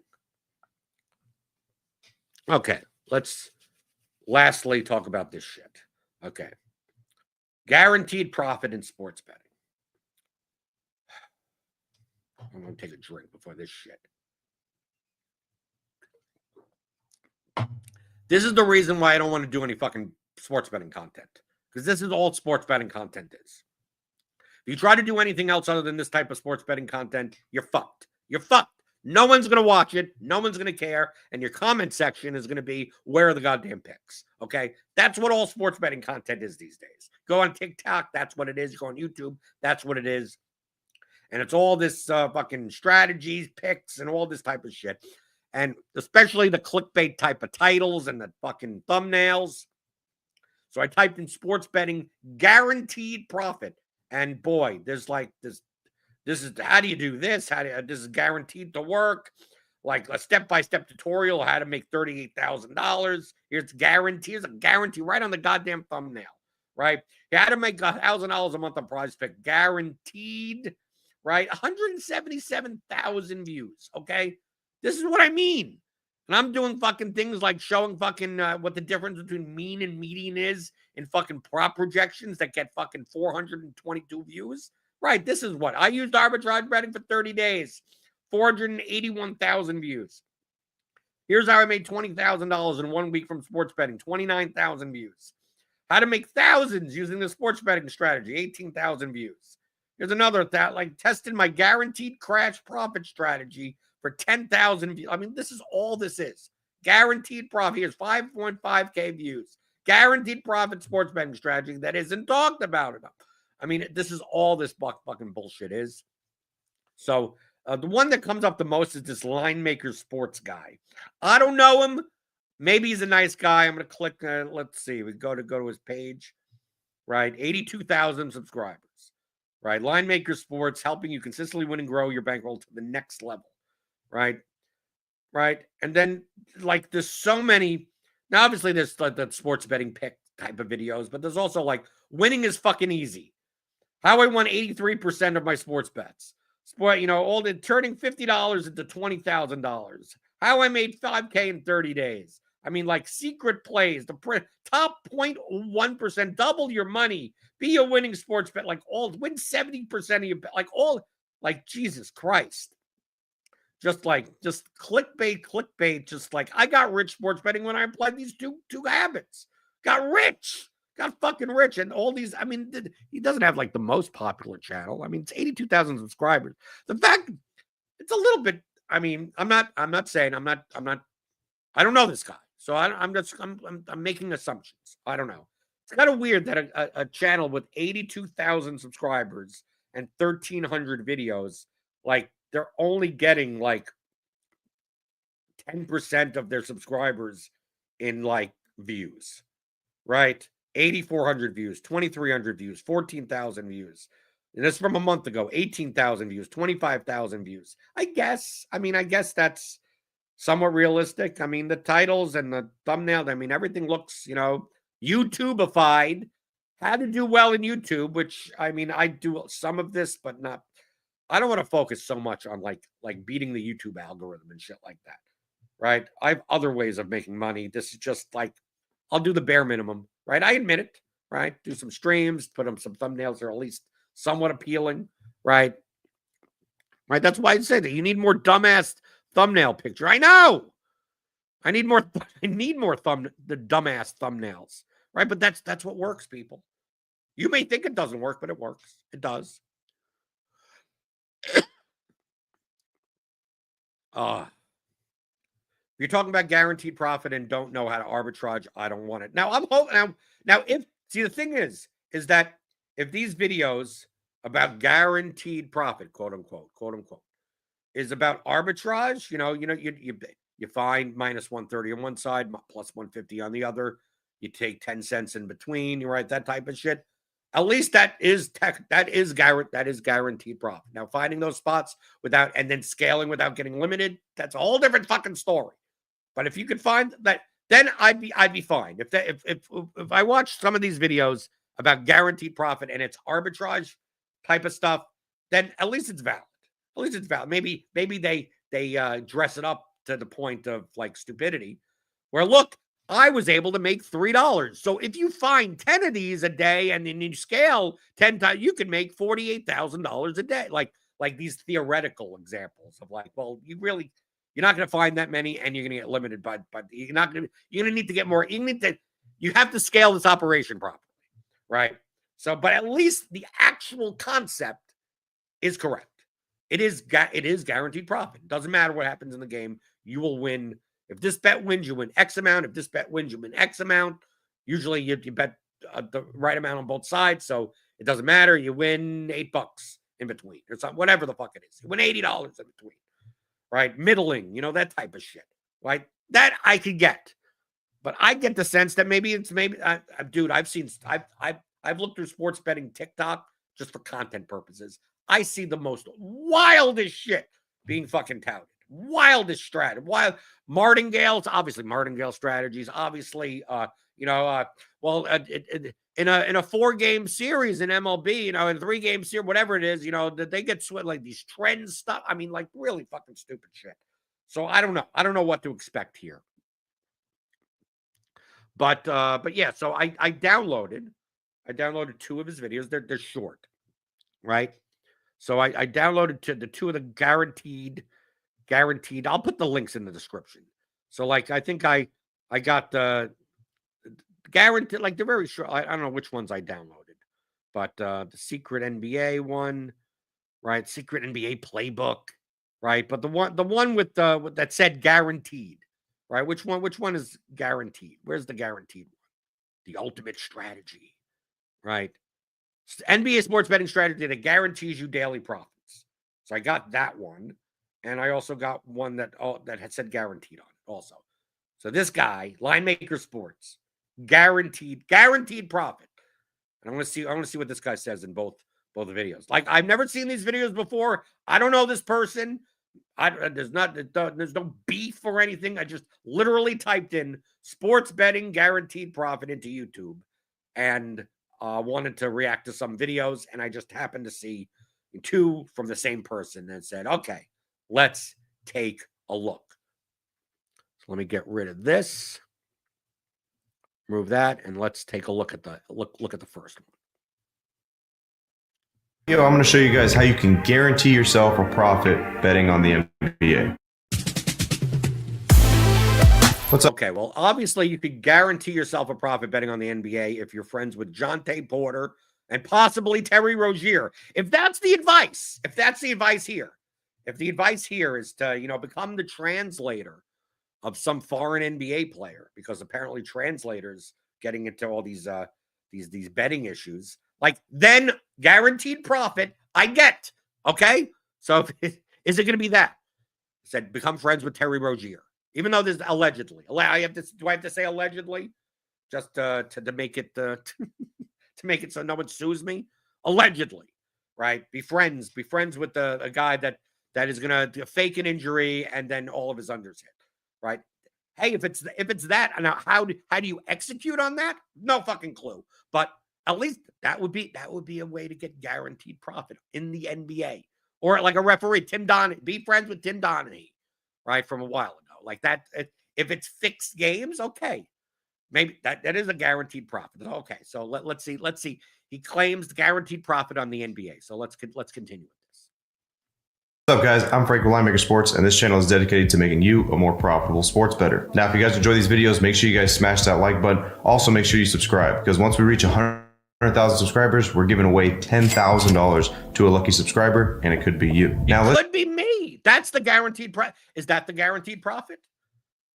Okay. Let's lastly talk about this shit. Okay. Guaranteed profit in sports betting. I'm going to take a drink before this shit. This is the reason why I don't want to do any fucking sports betting content. Because this is all sports betting content is. If you try to do anything else other than this type of sports betting content, you're fucked. You're fucked. No one's going to watch it. No one's going to care. And your comment section is going to be, where are the goddamn picks? Okay? That's what all sports betting content is these days. Go on TikTok. That's what it is. Go on YouTube. That's what it is. And it's all this fucking strategies, picks, and all this type of shit. And especially the clickbait type of titles and the fucking thumbnails. So I typed in sports betting guaranteed profit. And boy, there's like this This is how do you do this? This is guaranteed to work. Like a step-by-step tutorial how to make $38,000. Here's guarantee. Here's a guarantee right on the goddamn thumbnail, right? You had to make $1,000 a month on Prize Pick, guaranteed, right? 177,000 views. Okay, this is what I mean. And I'm doing fucking things like showing fucking what the difference between mean and median is in fucking prop projections that get fucking 422 views. Right, this is what I used arbitrage betting for 30 days. 481,000 views. Here's how I made $20,000 in 1 week from sports betting, 29,000 views. How to make thousands using the sports betting strategy, 18,000 views. Here's another that like tested my guaranteed crash profit strategy for 10,000 views. I mean, this is all this is. Guaranteed profit. Here's 5.5K views. Guaranteed profit sports betting strategy that isn't talked about enough. I mean, this is all this fucking bullshit is. So the one that comes up the most is this Line Maker Sports guy. I don't know him. Maybe he's a nice guy. I'm going to click. Let's see. We go to his page. Right, 82,000 subscribers. Right, Line Maker Sports helping you consistently win and grow your bankroll to the next level. Right, and then like there's so many. Now, obviously, there's like the sports betting pick type of videos, but there's also like winning is fucking easy. How I won 83% of my sports bets. Turning $50 into $20,000. How I made $5K in 30 days. I mean, like secret plays, the top 0.1%, double your money, be a winning sports bet, win 70% of your bet, Jesus Christ. Just clickbait, just like I got rich sports betting when I applied these two habits. Got rich. Got fucking rich. And all these, I mean, he doesn't have like the most popular channel. I mean, it's 82,000 subscribers. The fact it's a little bit, I mean, I don't know this guy. So I'm making assumptions. I don't know. It's kind of weird that a channel with 82,000 subscribers and 1,300 videos, like they're only getting like 10% of their subscribers in like views, right? 8,400 views, 2,300 views, 14,000 views. And that's from a month ago. 18,000 views, 25,000 views. I guess that's somewhat realistic. I mean, the titles and the thumbnail, I mean, everything looks, YouTubeified. How to do well in YouTube, which, I mean, I do some of this, but not. I don't want to focus so much on like beating the YouTube algorithm and shit like that, right? I have other ways of making money. This is just like, I'll do the bare minimum, right? I admit it, right? Do some streams, put them some thumbnails that are at least somewhat appealing, right? Right. That's why I said that you need more dumbass thumbnail picture. I know. I need more. The dumbass thumbnails, right? But that's what works, people. You may think it doesn't work, but it works. It does. If you're talking about guaranteed profit and don't know how to arbitrage, I don't want it. Now I'm hoping now the thing is that if these videos about guaranteed profit, quote unquote, is about arbitrage, you find minus 130 on one side, plus 150 on the other. You take 10 cents in between, you write that type of shit. At least that is guaranteed profit. Now, finding those spots and then scaling without getting limited, that's a whole different fucking story. But if you could find that, then I'd be fine. If I watch some of these videos about guaranteed profit and it's arbitrage type of stuff, then at least it's valid. At least it's valid. Maybe they dress it up to the point of like stupidity, where look, I was able to make $3. So if you find 10 of these a day and then you scale 10 times, you can make $48,000 a day. Like these theoretical examples of like, well, you're not going to find that many and you're going to get limited by you're going to need to get more. You have to scale this operation properly, right? So, but at least the actual concept is correct. It is guaranteed profit. It doesn't matter what happens in the game. You will win. If this bet wins, you win X amount. If this bet wins, you win X amount. Usually you bet the right amount on both sides. So it doesn't matter. You win $8 in between or something, whatever the fuck it is. You win $80 in between, right? Middling, that type of shit, right? That I could get. But I get the sense that dude, I've looked through sports betting TikTok just for content purposes. I see the most wildest shit being fucking touted. Wildest strategy. Martingale's, obviously Martingale strategies, obviously, in a 4-game series in MLB, in a 3-game series, whatever it is, that they get like these trends stuff. I mean, like really fucking stupid shit. So I don't know. I don't know what to expect here. But yeah, so I downloaded 2 of his videos. They're short, right? So I downloaded the 2 of the guaranteed. I'll put the links in the description. So like I think I got the guaranteed, like they're very short. I don't know which ones I downloaded, but the secret NBA one, right? Secret NBA playbook, right? But the one with that said guaranteed, right? Which one is guaranteed? Where's the guaranteed one? The ultimate strategy, right? NBA sports betting strategy that guarantees you daily profits. So I got that one, and I also got one that had said guaranteed on it also. So this guy, Linemaker Sports, guaranteed profit. And I want to see what this guy says in both videos. Like, I've never seen these videos before. I don't know this person. There's no beef or anything. I just literally typed in sports betting guaranteed profit into YouTube and wanted to react to some videos, and I just happened to see 2 from the same person and said, okay, let's take a look. So let me get rid of this, remove that, and let's take a look at the first one. I'm going to show you guys how you can guarantee yourself a profit betting on the NBA. What's up? Okay, well, obviously you could guarantee yourself a profit betting on the NBA if you're friends with Jonte Porter and possibly Terry Rozier. If that's the advice here, if the advice here is to, become the translator of some foreign NBA player, because apparently translators getting into all these betting issues, like, then guaranteed profit I get. Okay, so is it going to be that? I said become friends with Terry Rozier, even though there's allegedly. Do I have to say allegedly, just to make it to make it so no one sues me? Allegedly, right? Be friends with a guy that is going to fake an injury and then all of his unders hit, right? Hey, if it's that, now how do you execute on that? No fucking clue. But at least that would be a way to get guaranteed profit in the NBA. Or like a referee, Tim Donaghy, be friends with Tim Donaghy, right, from a while ago. Like that, if it's fixed games, okay. Maybe that is a guaranteed profit. Okay, so let's see. He claims guaranteed profit on the NBA. So let's continue with this. What's up, guys? I'm Frank with Linemaker Sports, and this channel is dedicated to making you a more profitable sports bettor. Now, if you guys enjoy these videos, make sure you guys smash that like button. Also, make sure you subscribe, because once we reach 100,000 subscribers, we're giving away $10,000 to a lucky subscriber, and it could be you. Now, it could be me. That's the guaranteed profit. Is that the guaranteed profit?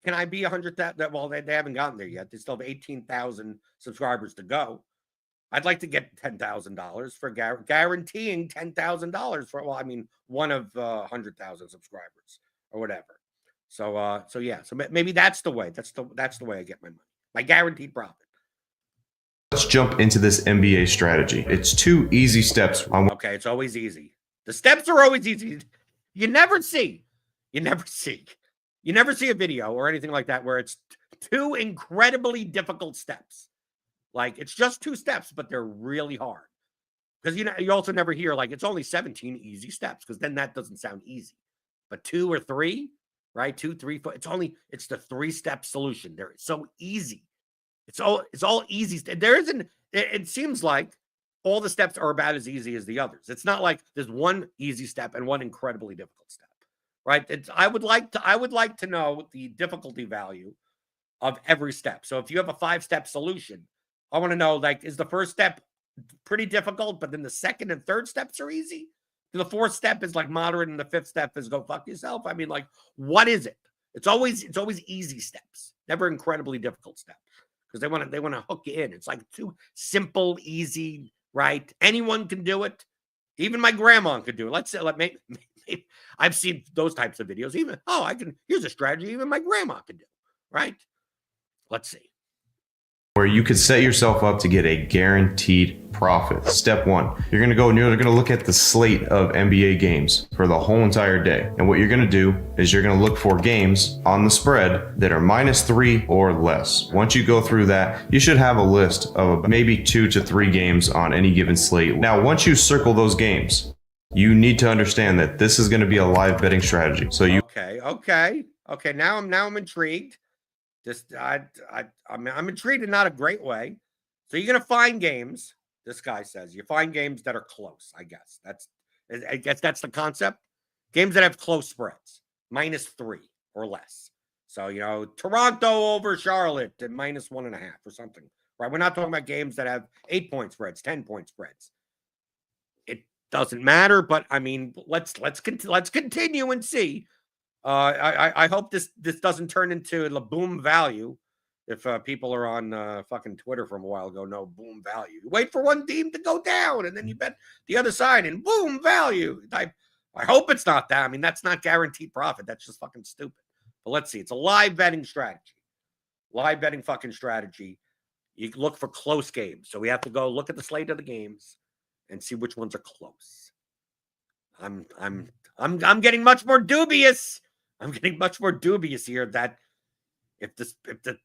Can I be 100,000? Well, they haven't gotten there yet. They still have 18,000 subscribers to go. I'd like to get $10,000 for guaranteeing $10,000 for, well, I mean, one of 100,000 subscribers or whatever. So yeah. So maybe that's the way. That's the way I get my money. My guaranteed profit. Let's jump into this NBA strategy. It's 2 easy steps. Okay, it's always easy. The steps are always easy. You never see a video or anything like that where it's 2 incredibly difficult steps. Like, it's just 2 steps, but they're really hard. Because you also never hear like it's only 17 easy steps, because then that doesn't sound easy. But 2 or 3, right? 2, 3, 4. It's the 3-step solution. They're so easy. It's all easy. There isn't. It seems like all the steps are about as easy as the others. It's not like there's one easy step and one incredibly difficult step, right? I would like to know the difficulty value of every step. So if you have a 5-step solution, I want to know, like, is the first step pretty difficult, but then the second and third steps are easy? The 4th step is like moderate, and the 5th step is go fuck yourself. I mean, like, what is it? It's always easy steps, never incredibly difficult steps, because they want to hook you in. It's like too simple, easy, right? Anyone can do it. Even my grandma could do it. Let's say, maybe I've seen those types of videos. Here's a strategy even my grandma could do, right? Let's see. where you could set yourself up to get a guaranteed profit. Step one, you're going to go and you're going to look at the slate of NBA games for the whole entire day. And what you're going to do is you're going to look for games on the spread that are -3 or less. Once you go through that, you should have a list of maybe 2 to 3 games on any given slate. Now, once you circle those games, you need to understand that this is going to be a live betting strategy. So you okay. Now I'm intrigued. Just I'm intrigued in not a great way. So you're gonna find games. This guy says you find games that are close. I guess that's the concept. Games that have close spreads, -3 or less. So Toronto over Charlotte at -1.5 or something. Right? We're not talking about games that have 8-point spreads, 10-point spreads. It doesn't matter, but I mean, let's continue and see. I hope this doesn't turn into the boom value. If people are on fucking Twitter from a while ago, no boom value. You wait for one team to go down, and then you bet the other side and boom value. I hope it's not that. I mean, that's not guaranteed profit. That's just fucking stupid. But let's see. It's a live betting strategy. Live betting fucking strategy. You look for close games. So we have to go look at the slate of the games and see which ones are close. I'm getting much more dubious. I'm getting much more dubious here that if the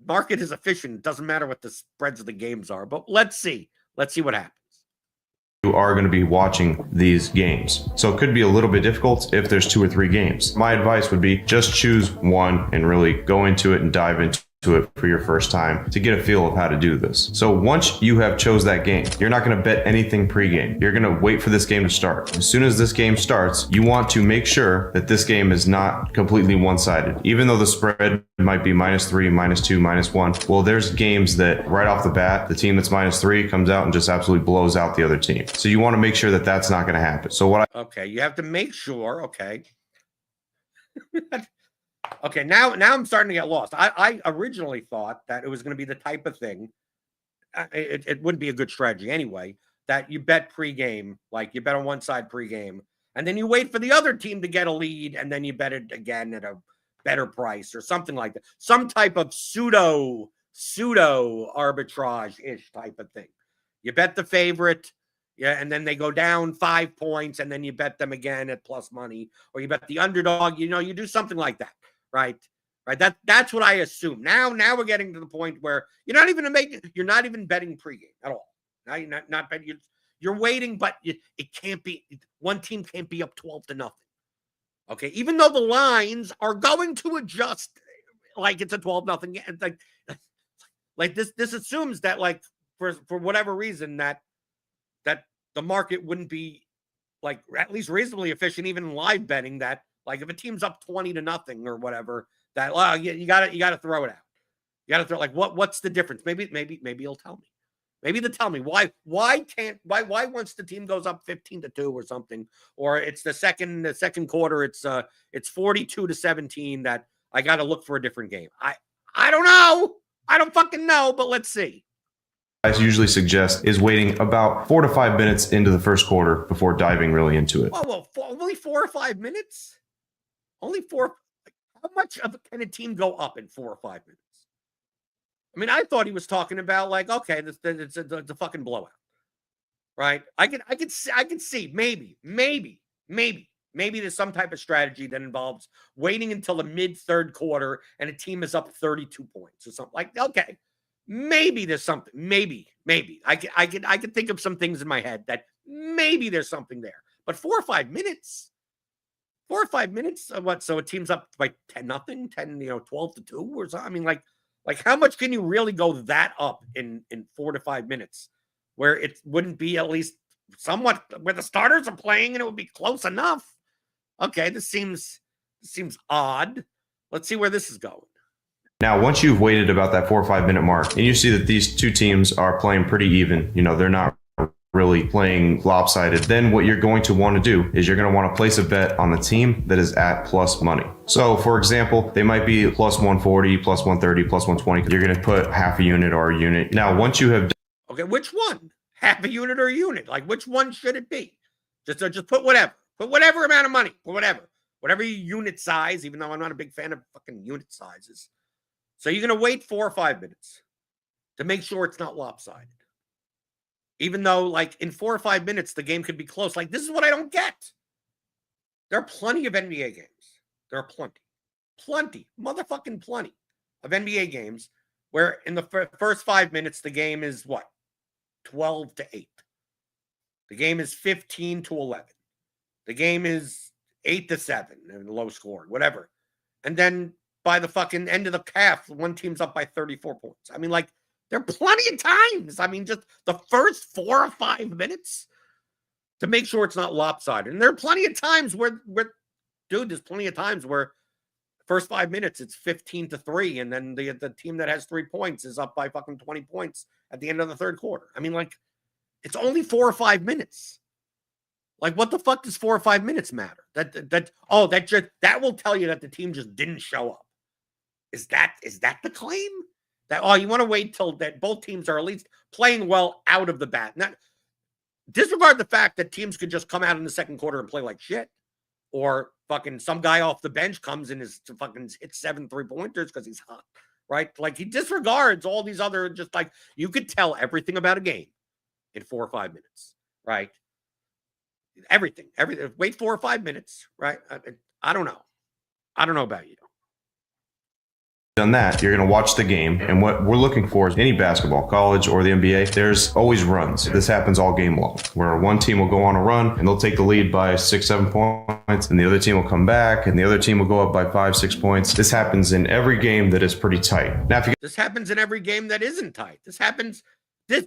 market is efficient, it doesn't matter what the spreads of the games are. But let's see. Let's see what happens. You are going to be watching these games. So it could be a little bit difficult if there's 2 or 3 games. My advice would be just choose one and really go into it and dive into it for your first time to get a feel of how to do this. So once you have chose that game, you're not going to bet anything pregame. You're going to wait for this game to start. As soon as this game starts, you want to make sure that this game is not completely one-sided. Even though the spread might be -3, -2, -1, well, there's games that right off the bat, the team that's -3 comes out and just absolutely blows out the other team. So you want to make sure that that's not going to happen. So okay, you have to make sure, okay. Okay, now I'm starting to get lost. I originally thought that it was going to be the type of thing. It wouldn't be a good strategy anyway. That you bet pregame, like you bet on one side pregame, and then you wait for the other team to get a lead, and then you bet it again at a better price or something like that. Some type of pseudo arbitrage-ish type of thing. You bet the favorite, yeah, and then they go down 5 points, and then you bet them again at plus money, or you bet the underdog. You do something like that. Right. That's what I assume. Now we're getting to the point where you're not even betting pregame at all. Now you're not betting. You're waiting, but it can't be. One team can't be up 12-0. Okay, even though the lines are going to adjust, like it's a 12-0. Like this assumes that like for whatever reason that the market wouldn't be like at least reasonably efficient, even in live betting that. Like if a team's up 20-0 or whatever, that you got to throw it out. You got to throw what's the difference? Maybe you'll tell me. Maybe they'll tell me why once the team goes up 15-2 or something, or it's the second quarter, it's 42-17 that I got to look for a different game. I don't know. I don't fucking know, but let's see. I usually suggest is waiting about 4 to 5 minutes into the first quarter before diving really into it. Whoa, only 4 or 5 minutes? Only 4. How much can a team go up in 4 or 5 minutes? I mean, I thought he was talking about like, okay, it's a fucking blowout, right? I could see maybe there's some type of strategy that involves waiting until the mid-third quarter and a team is up 32 points or something. Like, okay, maybe there's something. Maybe I could think of some things in my head that maybe there's something there. But 4 or 5 minutes. 4 or 5 minutes of what? So a team's up by 10-0, 12-2 or something. I mean, like how much can you really go that up in 4 to 5 minutes where it wouldn't be at least somewhat where the starters are playing and it would be close enough? Okay, this seems odd. Let's see where this is going. Now, once you've waited about that 4 or 5 minute mark and you see that these two teams are playing pretty even, they're not really playing lopsided, then what you're going to want to do is you're going to want to place a bet on the team that is at plus money. So for example, they might be plus 140, plus 130, plus 120. You're going to put half a unit or a unit. Now, once you have okay, which one? Half a unit or a unit? Like which one should it be? Just put whatever. Put whatever amount of money. Put whatever your unit size, even though I'm not a big fan of fucking unit sizes. So you're going to wait 4 or 5 minutes. to make sure it's not lopsided. Even though, like, in 4 or 5 minutes, the game could be close. Like, this is what I don't get. There are plenty of NBA games. There are plenty, motherfucking plenty of NBA games where in the first 5 minutes, the game is what? 12-8. The game is 15-11. The game is 8-7 and low score, whatever. And then by the fucking end of the half, one team's up by 34 points. I mean, like, there are plenty of times. I mean, just the first 4 or 5 minutes to make sure it's not lopsided. And there are plenty of times where dude, there's plenty of times where first 5 minutes it's 15-3, and then the team that has 3 points is up by fucking 20 points at the end of the third quarter. I mean, like, it's only 4 or 5 minutes. Like, what the fuck does 4 or 5 minutes matter? That will tell you that the team just didn't show up. Is that the claim? That, oh, you want to wait till that both teams are at least playing well out of the bat. Not disregard the fact that teams could just come out in the second quarter and play like shit. Or fucking some guy off the bench comes and is fucking hit 7 3-pointers because he's hot. Right? Like, he disregards all these other, just like, you could tell everything about a game in 4 or 5 minutes. Right? Everything. Wait 4 or 5 minutes. Right? I don't know. I don't know about you. Done that, you're going to watch the game, and what we're looking for is any basketball, college or the NBA, there's always runs. This happens all game long, where one team will go on a run and they'll take the lead by 6-7 points, and the other team will come back and the other team will go up by 5-6 points. This happens in every game that is pretty tight. Now, this happens in every game that isn't tight.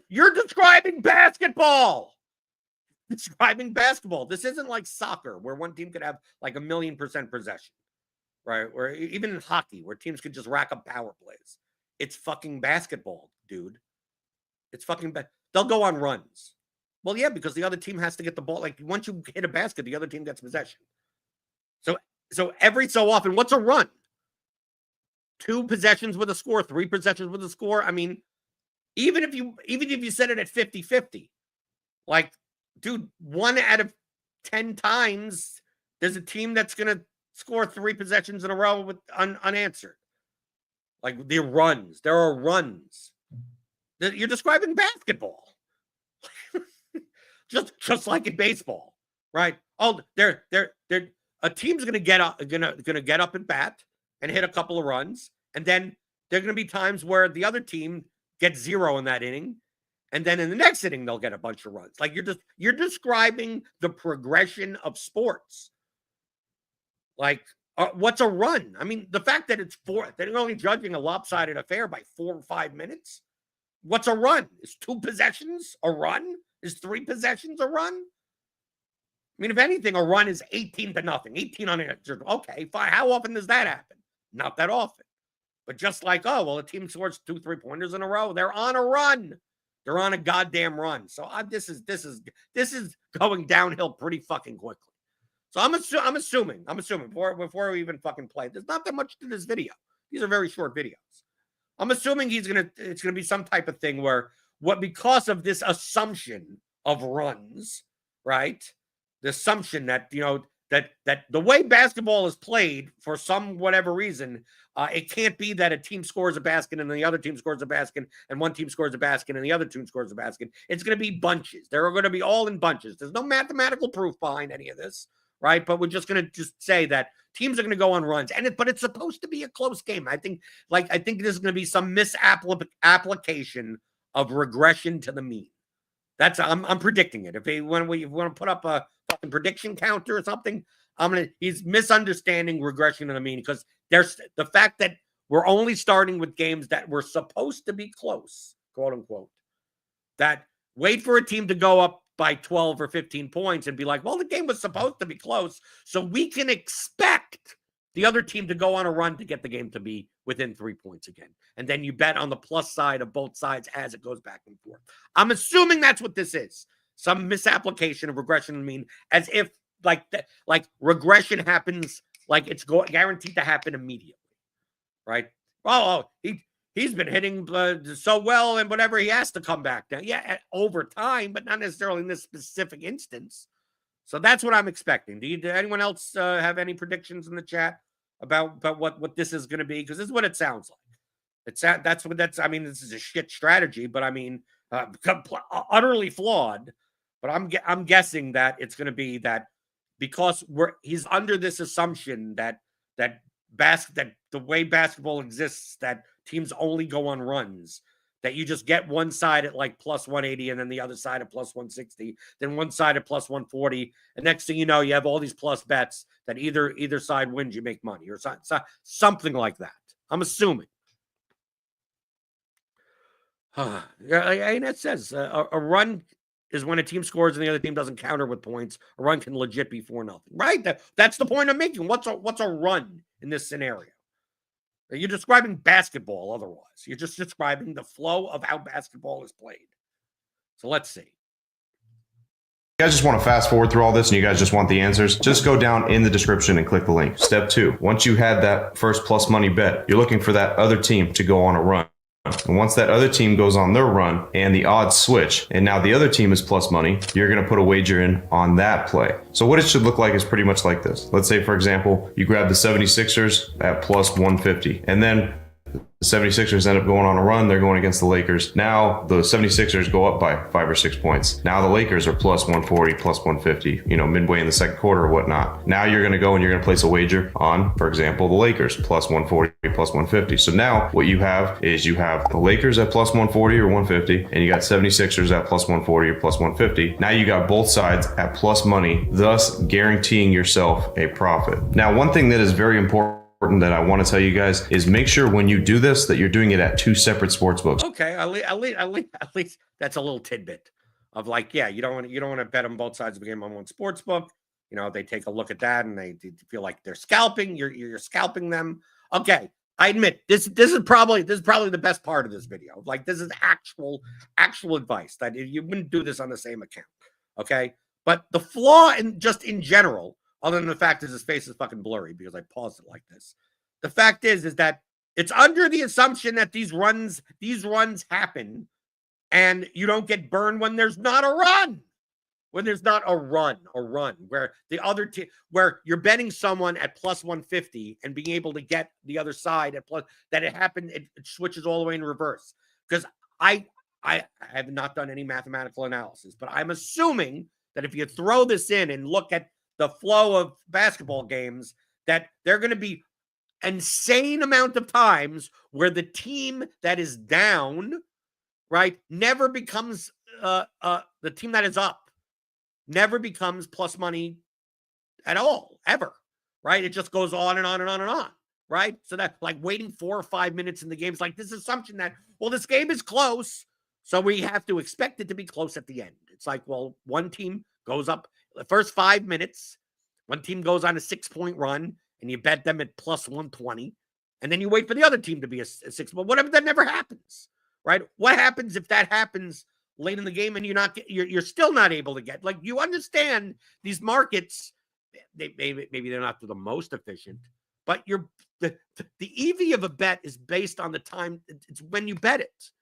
You're describing basketball. Describing basketball. This isn't like soccer where one team could have like 1,000,000% possession. Right? Or even in hockey, where teams can just rack up power plays. It's fucking basketball, dude. It's fucking they'll go on runs. Well, yeah, because the other team has to get the ball. Like, once you hit a basket, the other team gets possession. So every so often, what's a run? 2 possessions with a score, 3 possessions with a score. I mean, even if you set it at 50-50, like, dude, 1 out of 10 times, there's a team that's gonna score 3 possessions in a row with unanswered. Like, there are runs. You're describing basketball. just like in baseball, right? Oh, they're a team's gonna get up at bat and hit a couple of runs, and then there are gonna be times where the other team gets 0 in that inning, and then in the next inning they'll get a bunch of runs. Like, you're describing the progression of sports. Like, what's a run? I mean, the fact that they're only judging a lopsided affair by 4 or 5 minutes. What's a run? Is 2 possessions a run? Is 3 possessions a run? I mean, if anything, a run is 18-0, 18 unanswered. Okay, fine. How often does that happen? Not that often. But just like, oh, well, a team scores 2 3-pointers in a row. They're on a run. They're on a goddamn run. So this is going downhill pretty fucking quickly. So I'm assuming before we even fucking play, there's not that much to this video. These are very short videos. I'm assuming it's gonna be some type of thing where because of this assumption of runs, right? The assumption that, you know, that the way basketball is played, for some whatever reason, it can't be that a team scores a basket and the other team scores a basket and one team scores a basket and the other team scores a basket. It's going to be bunches. They're going to be all in bunches. There's no mathematical proof behind any of this. Right. But we're just going to say that teams are going to go on runs, but it's supposed to be a close game. I think there's going to be some misapplication of regression to the mean. I'm predicting it. When we want to put up a fucking prediction counter or something, he's misunderstanding regression to the mean, because there's the fact that we're only starting with games that were supposed to be close, quote unquote, that wait for a team to go up by 12 or 15 points and be like, well, the game was supposed to be close, so we can expect the other team to go on a run to get the game to be within 3 points again. And then you bet on the plus side of both sides as it goes back and forth. I'm assuming that's what this is. Some misapplication of regression to mean, as if like regression happens, like it's guaranteed to happen immediately. Right? He's been hitting so well and whatever, he has to come back down. Yeah, over time, but not necessarily in this specific instance. So that's what I'm expecting. Do anyone else have any predictions in the chat about what this is going to be? Because this is what it sounds like. I mean, this is a shit strategy, but I mean, utterly flawed. But I'm guessing that it's going to be that because he's under this assumption that that that the way basketball exists, that teams only go on runs, that you just get one side at like plus 180 and then the other side at plus 160, then one side at plus 140, and next thing you know, you have all these plus bets that either side wins, you make money, or something like that. I'm assuming. Yeah, and it says a run is when a team scores and the other team doesn't counter with points. A run can legit be 4-0. Right? That's the point I'm making. What's a run in this scenario? You're describing basketball otherwise. You're just describing the flow of how basketball is played. So let's see. You guys just want to fast forward through all this and you guys just want the answers, just go down in the description and click the link. Step 2, once you had that first plus money bet, you're looking for that other team to go on a run. And once that other team goes on their run and the odds switch, and now the other team is plus money, you're going to put a wager in on that play. So what it should look like is pretty much like this. Let's say, for example, you grab the 76ers at plus 150, and then the 76ers end up going on a run. They're going against the Lakers. Now the 76ers go up by 5 or 6 points. Now the Lakers are plus 140, plus 150, midway in the second quarter or whatnot. Now you're going to go and you're going to place a wager on, for example, the Lakers plus 140, plus 150. So now what you have is you have the Lakers at plus 140 or 150, and you got 76ers at plus 140 or plus 150. Now you got both sides at plus money, thus guaranteeing yourself a profit. Now, one thing that is very important that I want to tell you guys is make sure when you do this that you're doing it at 2 separate sports books. Okay, at least that's a little tidbit of like, yeah, you don't want to bet on both sides of the game on one sports book. They take a look at that and they feel like they're scalping. You're scalping them. Okay, I admit this is probably the best part of this video. Like, this is actual advice that you wouldn't do this on the same account. Okay, but the flaw in general, other than the fact that his face is fucking blurry because I paused it like this. The fact is that it's under the assumption that these runs happen and you don't get burned when there's not a run. When there's not a run where the other team, where you're betting someone at plus 150 and being able to get the other side at plus, that it happened, it switches all the way in reverse. Because I have not done any mathematical analysis, but I'm assuming that if you throw this in and look at the flow of basketball games, that they're going to be insane amount of times where the team that is down, right, never becomes the team that is up, never becomes plus money at all, ever, right? It just goes on and on and on and on, right? So that, like, waiting 4 or 5 minutes in the game is like this assumption that, well, this game is close, so we have to expect it to be close at the end. It's like, well, one team goes up the first 5 minutes, one team goes on a 6-point run, and you bet them at plus 120, and then you wait for the other team to be a 6. But whatever, that never happens, right? What happens if that happens late in the game and you're still not able to get, like, you understand these markets, maybe they're not the most efficient, but the EV of a bet is based on the time. It's when you bet it.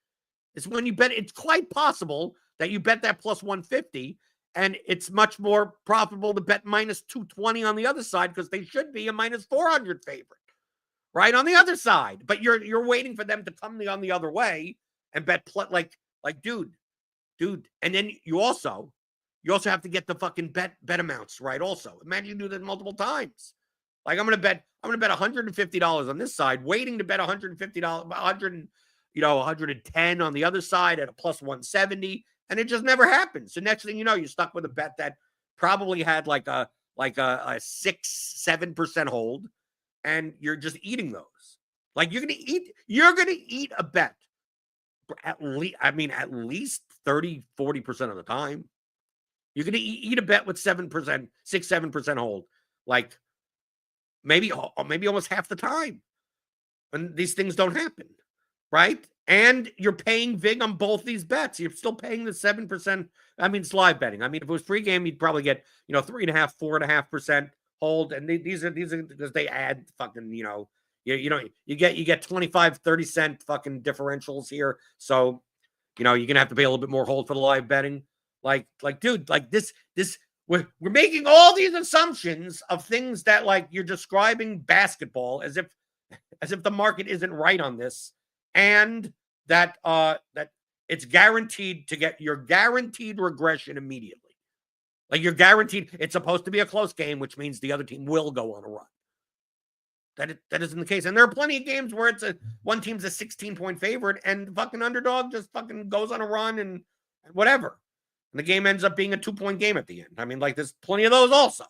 It's when you bet. It's quite possible that you bet that plus 150. And it's much more profitable to bet minus 220 on the other side because they should be a minus 400 favorite, right, on the other side. But you're waiting for them to come on the other way and bet like dude. And then you also have to get the fucking bet amounts right. Also, imagine you do that multiple times. Like, I'm gonna bet $150 on this side, waiting to bet $150, 110 on the other side at a plus 170. And it just never happens. So next thing you know, you're stuck with a bet that probably had like a 6-7% hold, and you're just eating those. Like, you're gonna eat a bet at least 30-40% of the time. You're gonna eat a bet with 6-7% hold, like maybe almost half the time. And these things don't happen, right? And you're paying vig on both these bets. You're still paying the 7%. I mean, it's live betting. I mean, if it was free game, you'd probably get 3.5%, 4.5% hold. And these are because they add fucking you get 25, 30 cent fucking differentials here. So you're gonna have to pay a little bit more hold for the live betting. Like dude, like this we're making all these assumptions of things that, like, you're describing basketball as if the market isn't right on this. and that that it's guaranteed to get your guaranteed regression immediately. Like you're guaranteed, it's supposed to be a close game, which means the other team will go on a run. That isn't the case. And there are plenty of games where one team's a 16-point favorite and fucking underdog just fucking goes on a run and whatever. And the game ends up being a 2-point game at the end. I mean, like there's plenty of those also.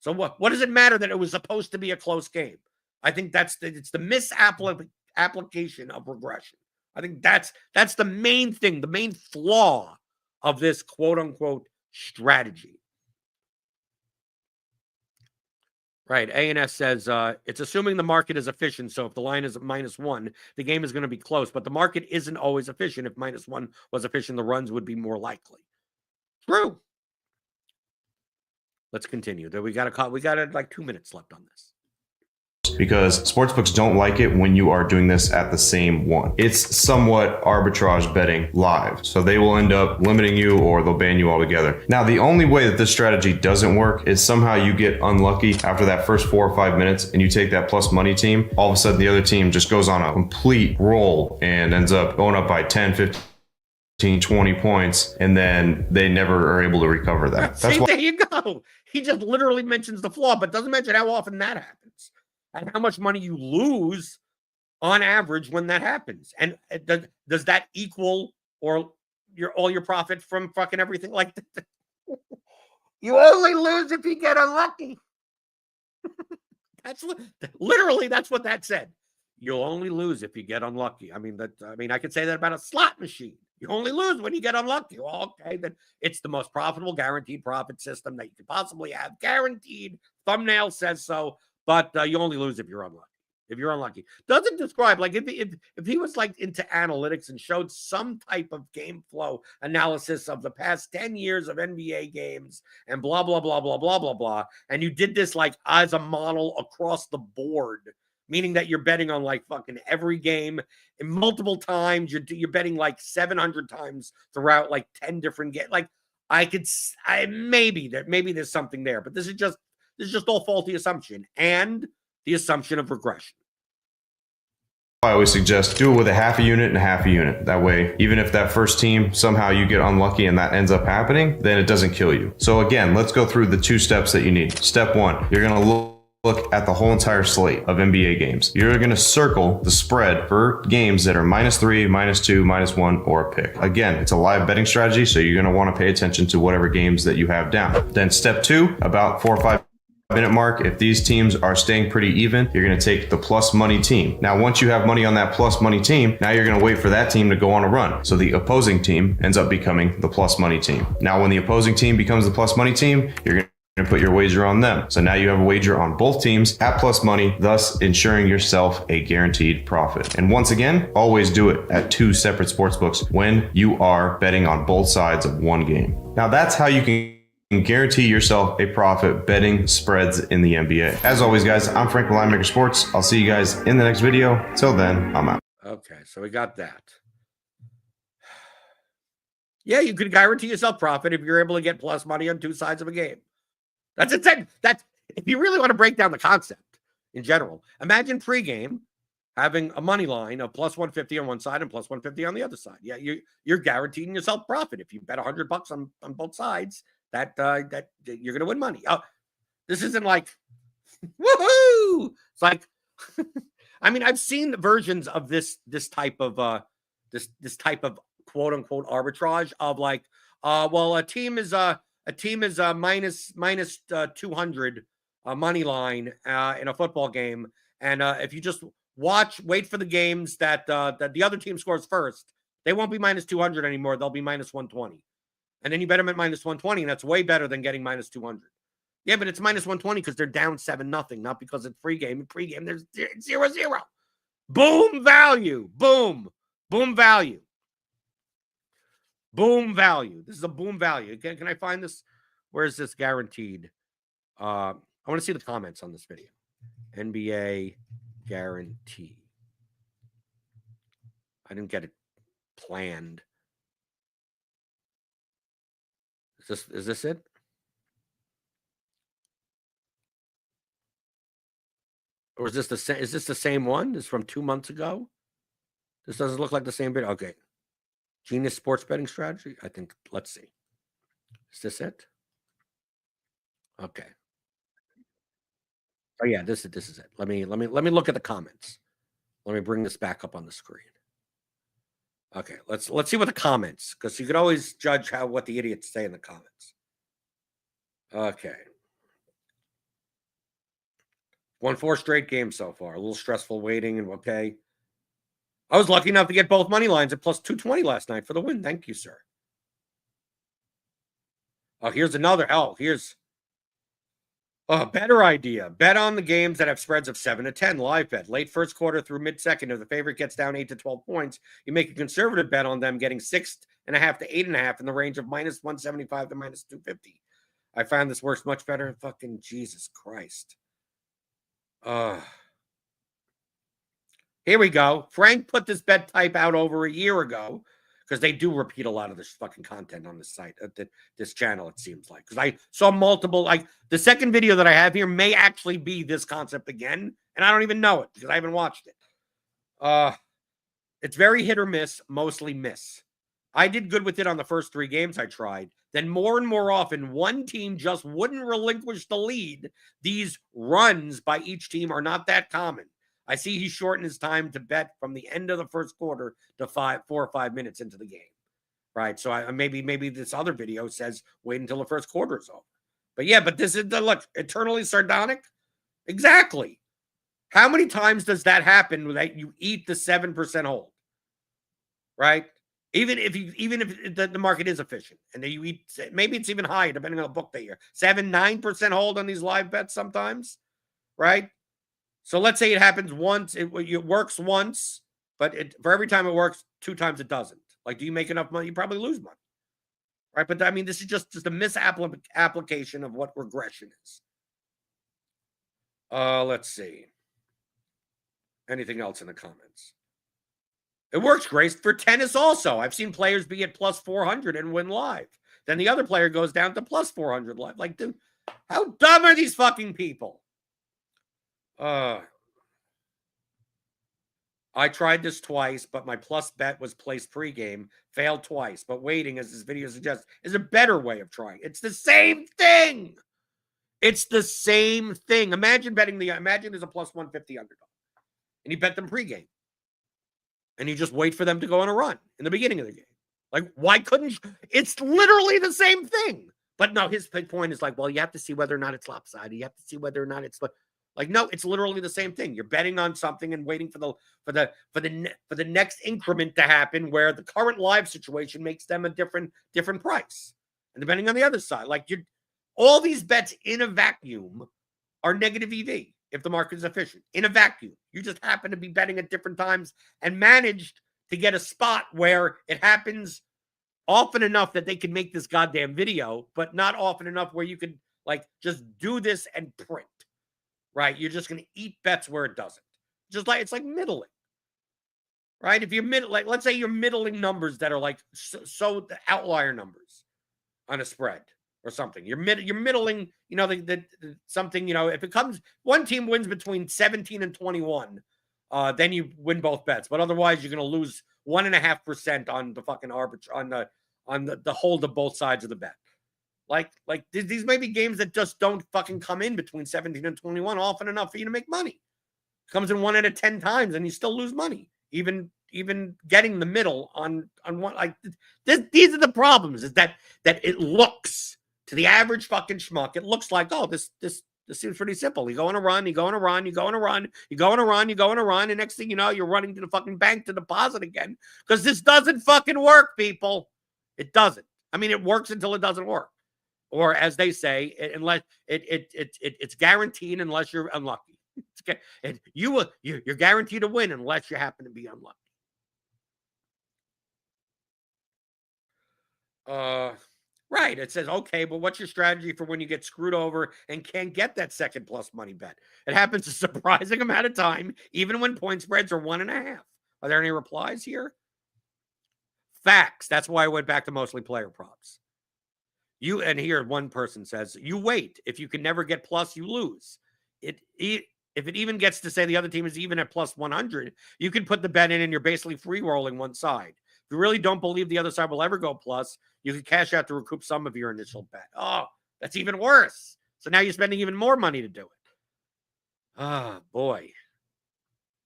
So what does it matter that it was supposed to be a close game? I think it's the misapplication of regression. I think that's the main thing, the main flaw of this quote unquote strategy. Right. ANS says it's assuming the market is efficient. So if the line is at -1, the game is going to be close. But the market isn't always efficient. If -1 was efficient, the runs would be more likely. True. Let's continue. We got like 2 minutes left on this. Because sportsbooks don't like it when you are doing this at the same one. It's somewhat arbitrage betting live. So they will end up limiting you or they'll ban you altogether. Now, the only way that this strategy doesn't work is somehow you get unlucky after that first 4 or 5 minutes and you take that plus money team. All of a sudden, the other team just goes on a complete roll and ends up going up by 10, 15, 20 points, and then they never are able to recover that. See, there you go. He just literally mentions the flaw, but doesn't mention how often that happens and how much money you lose on average when that happens. And does that equal or all your profit from fucking everything like that? You only lose if you get unlucky. That's what that said. You'll only lose if you get unlucky. I mean, I could say that about a slot machine. You only lose when you get unlucky. Well, okay, then it's the most profitable guaranteed profit system that you could possibly have. Guaranteed. Thumbnail says so, but you only lose if you're unlucky. If you're unlucky, doesn't describe like if he was like into analytics and showed some type of game flow analysis of the past 10 years of NBA games and blah blah blah blah blah blah blah, and you did this like as a model across the board, meaning that you're betting on like fucking every game and multiple times. You're betting like 700 times throughout like 10 different games. Like maybe there's something there, but this is just all faulty assumption and the assumption of regression. I always suggest do it with a half a unit and a half a unit. That way, even if that first team somehow you get unlucky and that ends up happening, then it doesn't kill you. So again, let's go through the 2 steps that you need. Step 1, you're going to look at the whole entire slate of NBA games. You're going to circle the spread for games that are -3, -2, -1, or a pick. Again, it's a live betting strategy, so you're going to want to pay attention to whatever games that you have down. Then step 2, about 4 or 5 minute mark, if these teams are staying pretty even, you're going to take the plus money team. Now, once you have money on that plus money team, now you're going to wait for that team to go on a run. So the opposing team ends up becoming the plus money team. Now, when the opposing team becomes the plus money team, you're going to put your wager on them. So now you have a wager on both teams at plus money, thus ensuring yourself a guaranteed profit. And once again, always do it at 2 separate sports books when you are betting on both sides of one game. Now, that's how you can guarantee yourself a profit betting spreads in the NBA. As always, guys, I'm Frank with Linemaker Sports. I'll see you guys in the next video. Till then, I'm out. Okay, so we got that. Yeah, you could guarantee yourself profit if you're able to get plus money on 2 sides of a game. That's it. That's if you really want to break down the concept in general. Imagine pregame having a money line of plus 150 on one side and plus 150 on the other side. Yeah, you're guaranteeing yourself profit if you bet $100 on both sides. That you're going to win money. This isn't like, woohoo! It's like, I mean, I've seen versions of this type of this type of quote unquote arbitrage of like, well, a team is minus 200 money line in a football game, and if you just wait for the games that the other team scores first, they won't be minus 200 anymore. They'll be minus 120. And then you bet them at minus 120, and that's way better than getting minus 200. Yeah, but it's minus 120 because they're down 7-0, not because it's pregame. In pregame, there's 0-0. Boom value. Boom. Boom value. Boom value. This is a boom value. Can I find this? Where is this guaranteed? I want to see the comments on this video. NBA guarantee. I didn't get it planned. Is this it? Or is this the same one? This is from 2 months ago? This doesn't look like the same video. Okay. Genius sports betting strategy. I think, let's see. Is this it? Okay. Oh yeah, this is it. Let me look at the comments. Let me bring this back up on the screen. Okay, let's see what the comments, because you could always judge what the idiots say in the comments. Okay. Won 4 straight games so far. A little stressful waiting, and okay. I was lucky enough to get both money lines at plus 220 last night for the win. Thank you, sir. Oh, here's another. Oh, here's a better idea. Bet on the games that have spreads of 7 to 10. Live bet. Late first quarter through mid-second. If the favorite gets down 8 to 12 points, you make a conservative bet on them getting 6.5 to 8.5 in the range of minus 175 to minus 250. I found this works much better. Fucking Jesus Christ. Here we go. Frank put this bet type out over a year ago, because they do repeat a lot of this fucking content on this site, this channel, it seems like. Because I saw multiple, like, the second video that I have here may actually be this concept again, and I don't even know it because I haven't watched it. It's very hit or miss, mostly miss. I did good with it on the first 3 games I tried. Then more and more often, one team just wouldn't relinquish the lead. These runs by each team are not that common. I see he shortened his time to bet from the end of the first quarter to 4 or 5 minutes into the game, right? So maybe this other video says wait until the first quarter is over. But yeah, but this is the look, eternally sardonic. Exactly. How many times does that happen that you eat the 7% hold, right? Even if the market is efficient and then you eat, maybe it's even higher depending on the book that you're 7-9% hold on these live bets sometimes, right? So let's say it happens once, it works once, but for every time it works, 2 times it doesn't. Like, do you make enough money? You probably lose money, right? But I mean, this is just a misapplication of what regression is. Let's see. Anything else in the comments? It works great for tennis also. I've seen players be at plus 400 and win live. Then the other player goes down to plus 400 live. Like, dude, how dumb are these fucking people? I tried this twice, but my plus bet was placed pregame, failed twice. But waiting, as this video suggests, is a better way of trying. It's the same thing. It's the same thing. Imagine there's a plus 150 underdog, and you bet them pregame, and you just wait for them to go on a run in the beginning of the game. Like, why couldn't you? It's literally the same thing. But no, his point is like, well, you have to see whether or not it's lopsided. You have to see whether or not it's like, no, it's literally the same thing. You're betting on something and waiting for the next increment to happen where the current live situation makes them a different price. And depending on the other side, like all these bets in a vacuum are negative EV if the market is efficient. In a vacuum, you just happen to be betting at different times and managed to get a spot where it happens often enough that they can make this goddamn video, but not often enough where you could like just do this and print. Right? You're just going to eat bets where it doesn't. Just like, it's like middling. Right? If you're like, let's say you're middling numbers that are like so the outlier numbers on a spread or something. You're middling, you know, something, you know, if it comes, one team wins between 17 and 21, then you win both bets. But otherwise, you're going to lose 1.5% on the fucking arbitrage, on the hold of both sides of the bet. Like these may be games that just don't fucking come in between 17 and 21 often enough for you to make money. It comes in 1 out of 10 times and you still lose money. Even getting the middle on one, like this, these are the problems, is that it looks to the average fucking schmuck, it looks like, oh, this seems pretty simple. You go on a run, you go on a run, you go on a run, you go on a run, you go on a run, and next thing you know, you're running to the fucking bank to deposit again. Because this doesn't fucking work, people. It doesn't. I mean, it works until it doesn't work. Or as they say, unless it's guaranteed unless you're unlucky. You're guaranteed to win unless you happen to be unlucky. Right. It says, okay, but what's your strategy for when you get screwed over and can't get that second plus money bet? It happens a surprising amount of time, even when point spreads are 1.5. Are there any replies here? Facts. That's why I went back to mostly player props. And here one person says, you wait. If you can never get plus, you lose. if it even gets to say the other team is even at plus 100, you can put the bet in and you're basically free rolling one side. If you really don't believe the other side will ever go plus, you can cash out to recoup some of your initial bet. Oh, that's even worse. So now you're spending even more money to do it. Oh boy.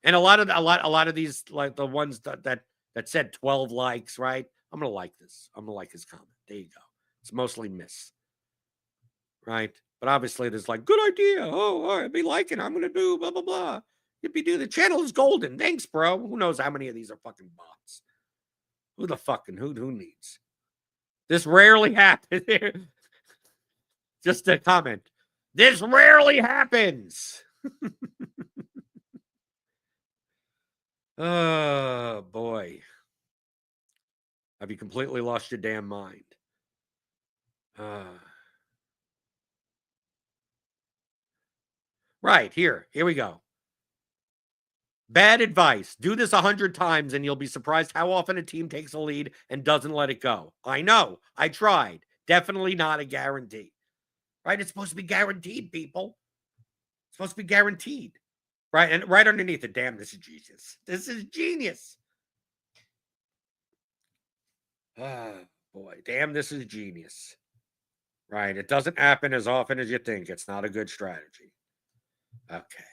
And a lot of these, like the ones that said 12 likes, right? I'm gonna like this. I'm gonna like his comment. There you go. It's mostly miss. Right? But obviously there's like, good idea. Oh, I'd be liking, I'm gonna do blah blah blah. Yippee do, the channel is golden. Thanks, bro. Who knows how many of these are fucking bots? Who the fucking who needs? This rarely happens. Just a comment. This rarely happens. Oh boy. Have you completely lost your damn mind? Right, here we go. Bad advice. Do this 100 times and you'll be surprised how often a team takes a lead and doesn't let it go. I know. I tried. Definitely not a guarantee. Right? It's supposed to be guaranteed, people. It's supposed to be guaranteed. Right? And right underneath it, damn, this is genius. This is genius. Boy, damn, this is genius. Right? It doesn't happen as often as you think. It's not a good strategy. Okay.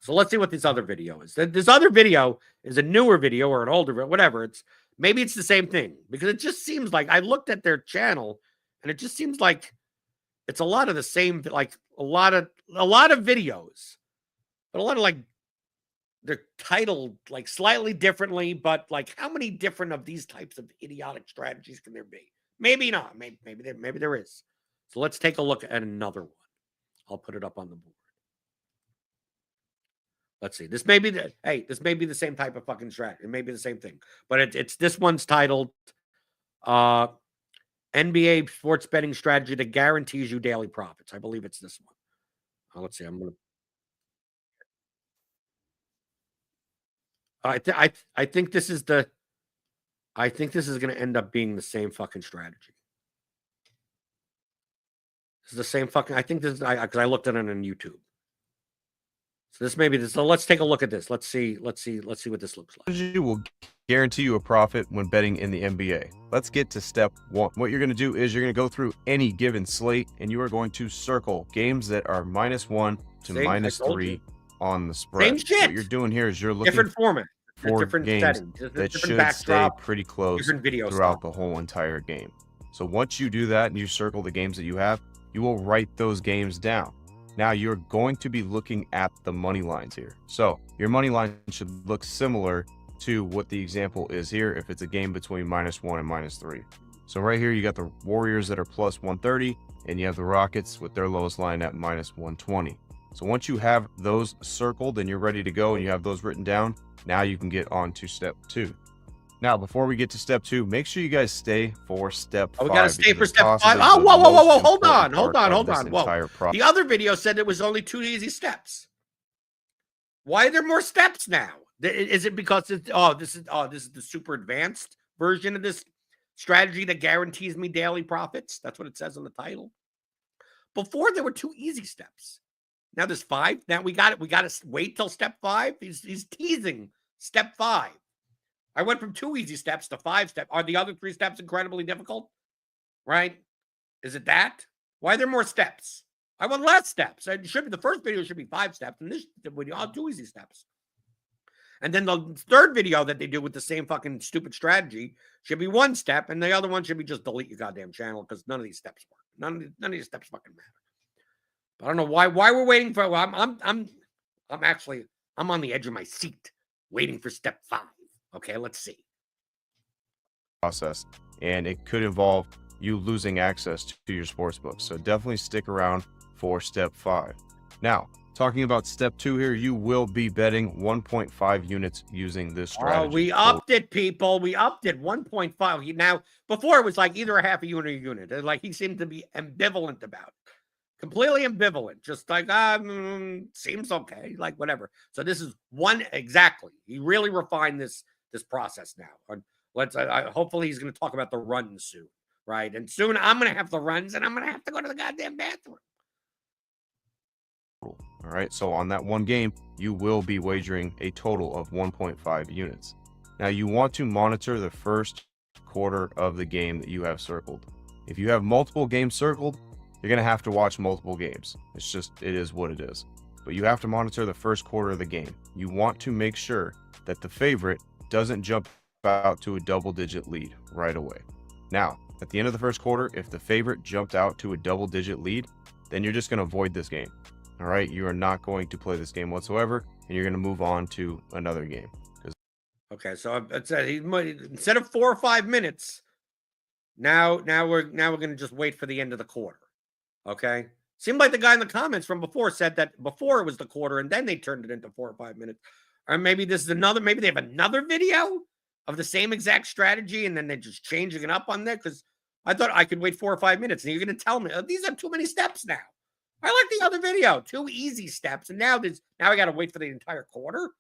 So let's see what this other video is. This other video is a newer video or an older video, whatever. Maybe it's the same thing, because it just seems like I looked at their channel and it just seems like it's a lot of the same, like a lot of videos, but a lot of like they're titled like slightly differently, but like how many different of these types of idiotic strategies can there be? Maybe not. Maybe there is. So let's take a look at another one. I'll put it up on the board. Let's see. This may be the same type of fucking strategy. It may be the same thing, but it's this one's titled NBA sports betting strategy that guarantees you daily profits. I believe it's this one. Let's see. I'm gonna. I think this is the. I think this is going to end up being the same fucking strategy. This is the same fucking. I think this is because I looked at it on YouTube. So this may be this. So let's take a look at this. Let's see what this looks like. Strategy will guarantee you a profit when betting in the NBA. Let's get to step one. What you're going to do is you're going to go through any given slate and you are going to circle games that are -1 to -3 on the spread. Same shit. What you're doing here is you're looking different format, for different games settings, that should backdrop, stay pretty close video throughout style. the whole entire game. So once you do that and you circle the games that you have, you will write those games down. Now you're going to be looking at the money lines here. So your money line should look similar to what the example is here if it's a game between -1 and -3. So right here you got the Warriors that are +130 and you have the Rockets with their lowest line at -120. So once you have those circled and you're ready to go and you have those written down, now you can get on to step 2. Now, before we get to step 2, make sure you guys stay for step 5. We got to stay for step 5. possibly Oh, the whoa. most Hold on. important part of this Whoa. entire The other video said it was only 2 easy steps. Why are there more steps now? Is it because this is the super advanced version of this strategy that guarantees me daily profits? That's what it says on the title. Before there were 2 easy steps. Now there's 5. Now we got to wait till step 5. He's teasing step 5. I went from 2 easy steps to 5 steps. Are the other 3 steps incredibly difficult? Right? Is it that? Why are there more steps? I want less steps. It should be the first video should be 5 steps, and this video all 2 easy steps. And then the third video that they do with the same fucking stupid strategy should be 1 step, and the other one should be just delete your goddamn channel because none of these steps work. None of these steps fucking matter. But I don't know why we're waiting for. I'm on the edge of my seat waiting for step 5. Okay, let's see. Process, and it could involve you losing access to your sportsbook. So definitely stick around for step 5. Now, talking about step 2 here, you will be betting 1.5 units using this strategy. Oh, we upped it, people. We upped it 1.5. Now, before it was like either a half a unit or a unit. Like he seemed to be ambivalent about it. Completely ambivalent, just like seems okay, like whatever. So this is 1 exactly. He really refined this process now. Let's hopefully he's going to talk about the runs soon, right? And soon I'm going to have the runs and I'm going to have to go to the goddamn bathroom. All right, so on that one game, you will be wagering a total of 1.5 units. Now, you want to monitor the first quarter of the game that you have circled. If you have multiple games circled, you're going to have to watch multiple games. It is what it is. But you have to monitor the first quarter of the game. You want to make sure that the favorite doesn't jump out to a double-digit lead right away. Now, at the end of the first quarter, if the favorite jumped out to a double-digit lead, then you're just going to avoid this game. All right, you are not going to play this game whatsoever, and you're going to move on to another game. Okay, so instead of 4 or 5 minutes, now we're going to just wait for the end of the quarter. Okay, seemed like the guy in the comments from before said that before it was the quarter, and then they turned it into 4 or 5 minutes. Or maybe this is another. Maybe they have another video of the same exact strategy, and then they're just changing it up on there. Because I thought I could wait 4 or 5 minutes, and you're going to tell me these are too many steps now. I like the other video, 2 easy steps, and now I got to wait for the entire quarter.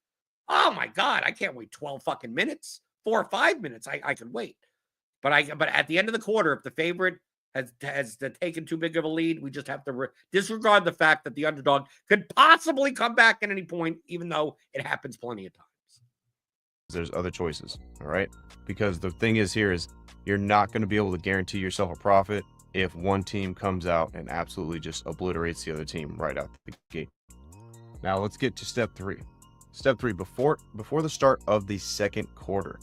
Oh my God, I can't wait 12 fucking minutes, 4 or 5 minutes. I could wait, but at the end of the quarter, if the favorite has taken too big of a lead, we just have to disregard the fact that the underdog could possibly come back at any point, even though it happens plenty of times. There's other choices, all right? Because the thing is here is you're not going to be able to guarantee yourself a profit if one team comes out and absolutely just obliterates the other team right out the gate. Now let's get to step 3. Step 3, before the start of the second quarter,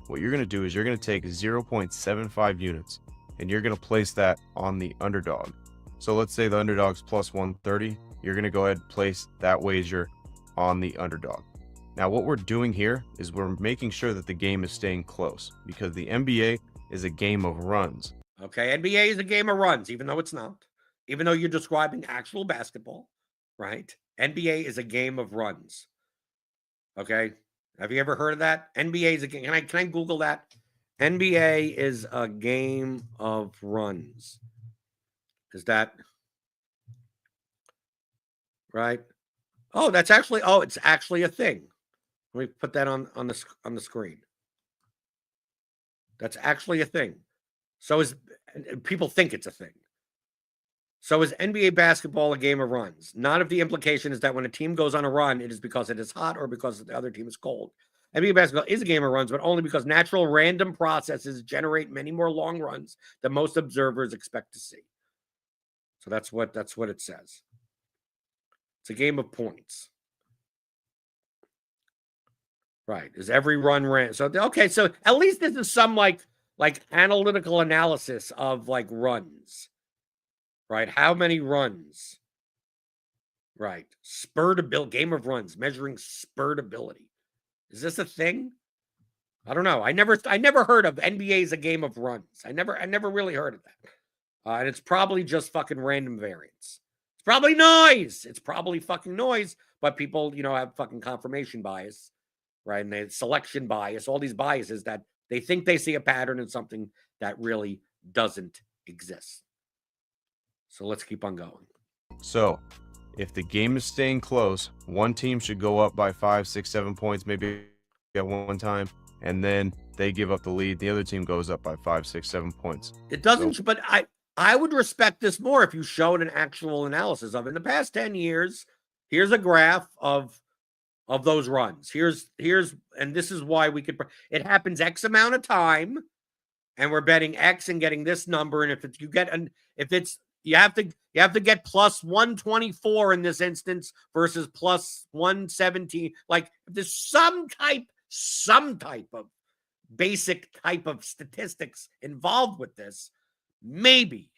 what you're going to do is you're going to take 0.75 units and you're going to place that on the underdog. So let's say the underdog's plus 130. You're going to go ahead and place that wager on the underdog. Now what we're doing here is we're making sure that the game is staying close, because the NBA is a game of runs. Okay, NBA is a game of runs, even though it's not. Even though you're describing actual basketball, right? NBA is a game of runs. Okay, have you ever heard of that? NBA is a game. Can I Google that? NBA is a game of runs. Is that right? Oh, it's actually a thing. Let me put that on the screen. That's actually a thing. So people think it's a thing. So is NBA basketball a game of runs? Not if the implication is that when a team goes on a run, it is because it is hot or because the other team is cold. NBA basketball is a game of runs, but only because natural random processes generate many more long runs than most observers expect to see. So that's what it says. It's a game of points. Right. Is every run ran? So okay, so at least this is some like analytical analysis of like runs. Right? How many runs? Right. Spurtability, game of runs, measuring spurtability. Is this a thing? I don't know. I never heard of NBA as a game of runs. I never really heard of that. And it's probably just fucking random variance. It's probably noise. It's probably fucking noise. But people, have fucking confirmation bias, right? And they have selection bias, all these biases that they think they see a pattern in something that really doesn't exist. So let's keep on going. So if the game is staying close, one team should go up by 5, 6, 7 points, maybe at one time, and then they give up the lead. The other team goes up by 5, 6, 7 points. It doesn't, but I would respect this more if you showed an actual analysis of it. In the past 10 years, here's a graph of those runs. Here's, and this is why it happens X amount of time, and we're betting X and getting this number. And you have to get plus 124 in this instance versus plus 117. Like if there's some type of basic type of statistics involved with this, maybe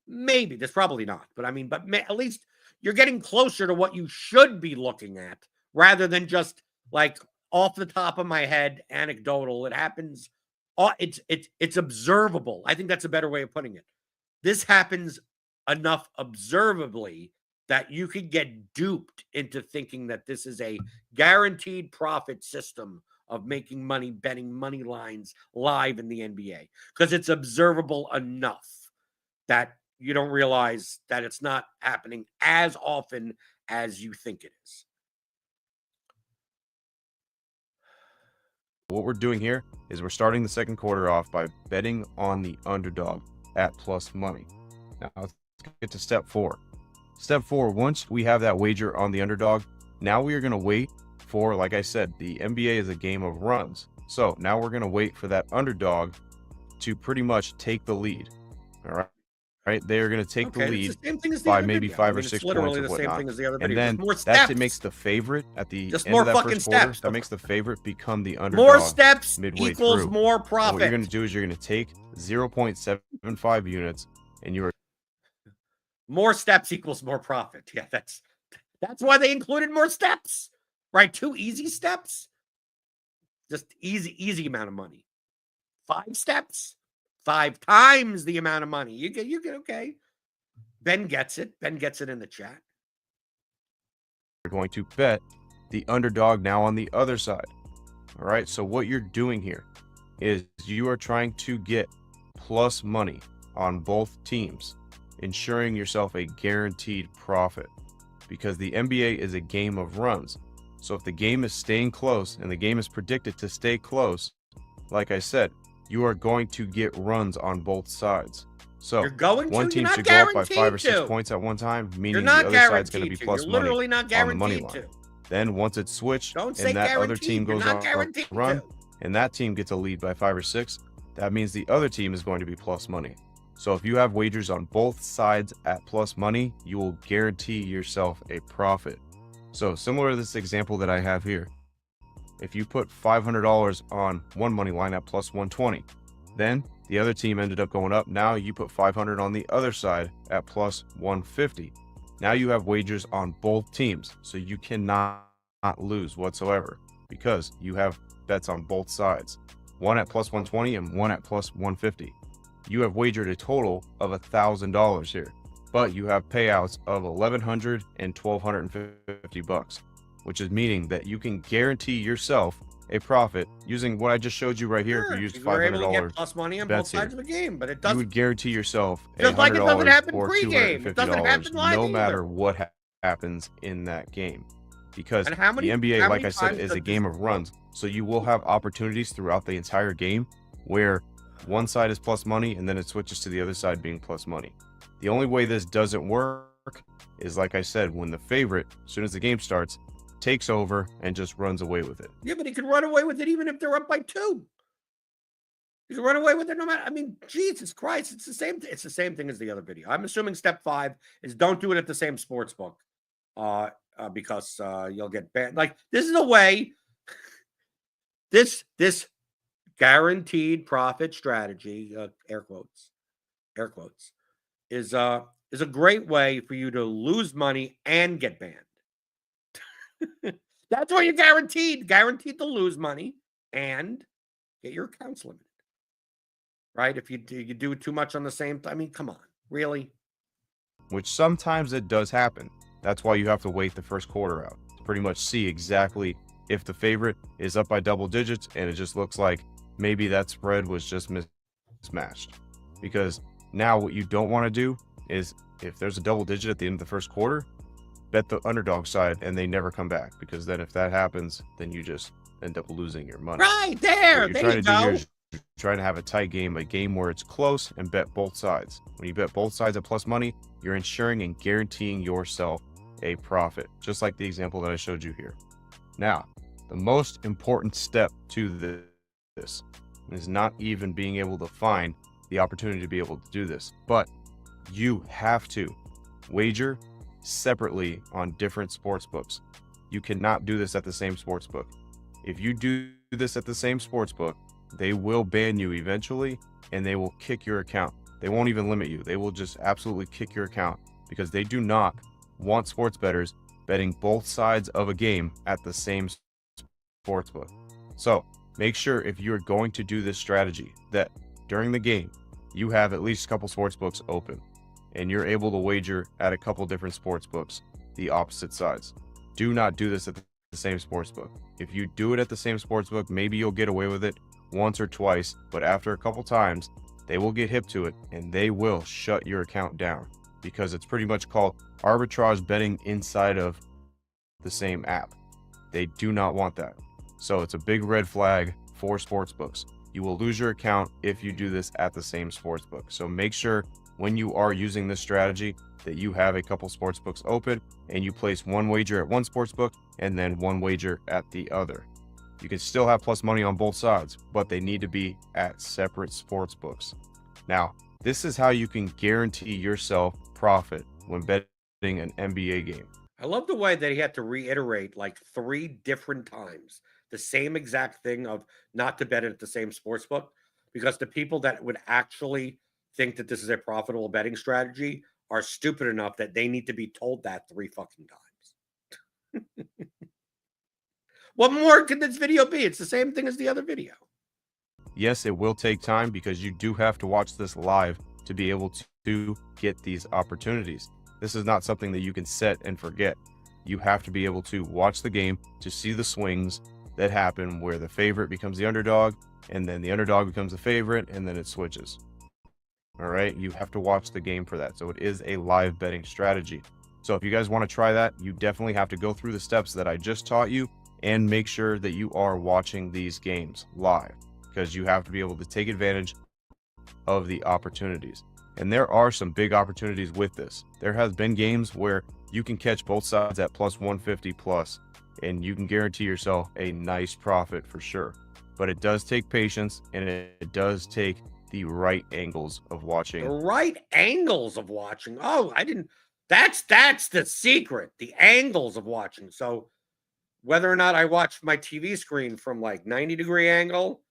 there's probably not, but at least you're getting closer to what you should be looking at rather than just like off the top of my head, anecdotal. It happens. It's observable. I think that's a better way of putting it. This happens enough observably that you could get duped into thinking that this is a guaranteed profit system of making money betting money lines live in the NBA, because it's observable enough that you don't realize that it's not happening as often as you think it is. What we're doing here is we're starting the second quarter off by betting on the underdog at plus money. Now let's get to step 4. Step 4, once we have that wager on the underdog, now we are going to wait for, like I said, the NBA is a game of runs. So now we're going to wait for that underdog to pretty much take the lead. All right. Right, they are going to take the lead it's the same thing as the by other maybe video. 5 or it's 6 literally points or the same whatnot. thing as the other And video. then Just more that steps. makes the favorite at the Just end more of that fucking first quarter. steps. That makes the favorite become the underdog. More steps midway equals through. more And profit. what you're going to do is you're going to take 0.75 units, and you are More steps equals more profit. Yeah, that's why they included more steps, right? 2 easy steps, just easy amount of money. 5 steps, 5 times the amount of money. You get okay. Ben gets it. Ben gets it in the chat. going to bet the underdog now on the other side. All right. So what you're doing here is you are trying to get plus money on both teams, ensuring yourself a guaranteed profit, because the NBA is a game of runs. So if the game is staying close and the game is predicted to stay close, like I said, you are going to get runs on both sides. So You're going to. one You're team not should go up by guaranteed 5 or 6 to. points at one time, You're meaning the not other side's going to guaranteed be to. plus You're money literally not on the money guaranteed line. to. Then once it's switched Don't say and that other guaranteed. team You're goes not on a guaranteed run, to. and that team gets a lead by 5 or 6, that means the other team is going to be plus money. So if you have wagers on both sides at plus money, you will guarantee yourself a profit. So similar to this example that I have here, if you put $500 on one money line at plus 120, then the other team ended up going up. Now you put 500 on the other side at plus 150. Now you have wagers on both teams, so you cannot lose whatsoever because you have bets on both sides, one at plus 120 and one at plus 150. You have wagered a total of $1,000 here, but you have payouts of $1,100 and $1,250, which is meaning that you can guarantee yourself a profit using what I just showed you right here. Sure, If you used you were able to $500 get plus money on both bets here, sides of the game, but it you doesn't. would guarantee yourself Just like it doesn't $100 happen or pregame. It doesn't happen $250 live no either. matter what happens in that game, because And how many- the NBA, how like many I said, times is does a game of runs. So you will have opportunities throughout the entire game where one side is plus money and then it switches to the other side being plus money. The only way this doesn't work is, like I said, when the favorite, as soon as the game starts, takes over and just runs away with it. Yeah, but he could run away with it even if they're up by 2. He can run away with it no matter. I mean, Jesus Christ, it's the same. It's the same thing as the other video. I'm assuming step 5 is don't do it at the same sports book, because you'll get banned. Like, this is a way. This guaranteed profit strategy, air quotes, is a great way for you to lose money and get banned. That's what you're guaranteed to lose money and get your accounts limited, right? If you do too much on the same, I mean, come on, really? Which sometimes it does happen. That's why you have to wait the first quarter out to pretty much see exactly if the favorite is up by double digits and it just looks like maybe that spread was just mismatched. Because now what you don't want to do is, if there's a double digit at the end of the first quarter, bet the underdog side and they never come back, because then if that happens, then you just end up losing your money. Right there. What you're There trying you to do here go. is you're trying to have a tight game, a game where it's close, and bet both sides. When you bet both sides at plus money, you're ensuring and guaranteeing yourself a profit, just like the example that I showed you here. Now, the most important step to this is not even being able to find the opportunity to be able to do this, but you have to wager separately on different sports books. You cannot do this at the same sports book. If you do this at the same sports book, they will ban you eventually and they will kick your account. They won't even limit you. They will just absolutely kick your account, because they do not want sports bettors betting both sides of a game at the same sports book. So make sure, if you're going to do this strategy, that during the game you have at least a couple sports books open and you're able to wager at a couple different sports books, the opposite sides. Do not do this at the same sports book. If you do it at the same sports book, maybe you'll get away with it once or twice, but after a couple times they will get hip to it and they will shut your account down, because it's pretty much called arbitrage betting inside of the same app. They do not want that. So it's a big red flag for sports books. You will lose your account if you do this at the same sports book. So make sure when you are using this strategy that you have a couple sports books open and you place one wager at one sports book and then one wager at the other. You can still have plus money on both sides, but they need to be at separate sports books. Now, this is how you can guarantee yourself profit when betting an NBA game. I love the way that he had to reiterate like 3 different times the same exact thing of not to bet it at the same sports book, because the people that would actually think that this is a profitable betting strategy are stupid enough that they need to be told that 3 fucking times. What more could this video be? It's the same thing as the other video. Yes, it will take time because you do have to watch this live to be able to get these opportunities. This is not something that you can set and forget. You have to be able to watch the game to see the swings that happen where the favorite becomes the underdog and then the underdog becomes the favorite and then it switches. All right, you have to watch the game for that. So it is a live betting strategy. So if you guys want to try that, you definitely have to go through the steps that I just taught you and make sure that you are watching these games live, because you have to be able to take advantage of the opportunities. And there are some big opportunities with this. There has been games where you can catch both sides at plus 150 plus, and you can guarantee yourself a nice profit for sure. But it does take patience, and it does take the right angles of watching. The right angles of watching. Oh, I didn't. That's the secret. The angles of watching. So whether or not I watch my TV screen from like 90-degree angle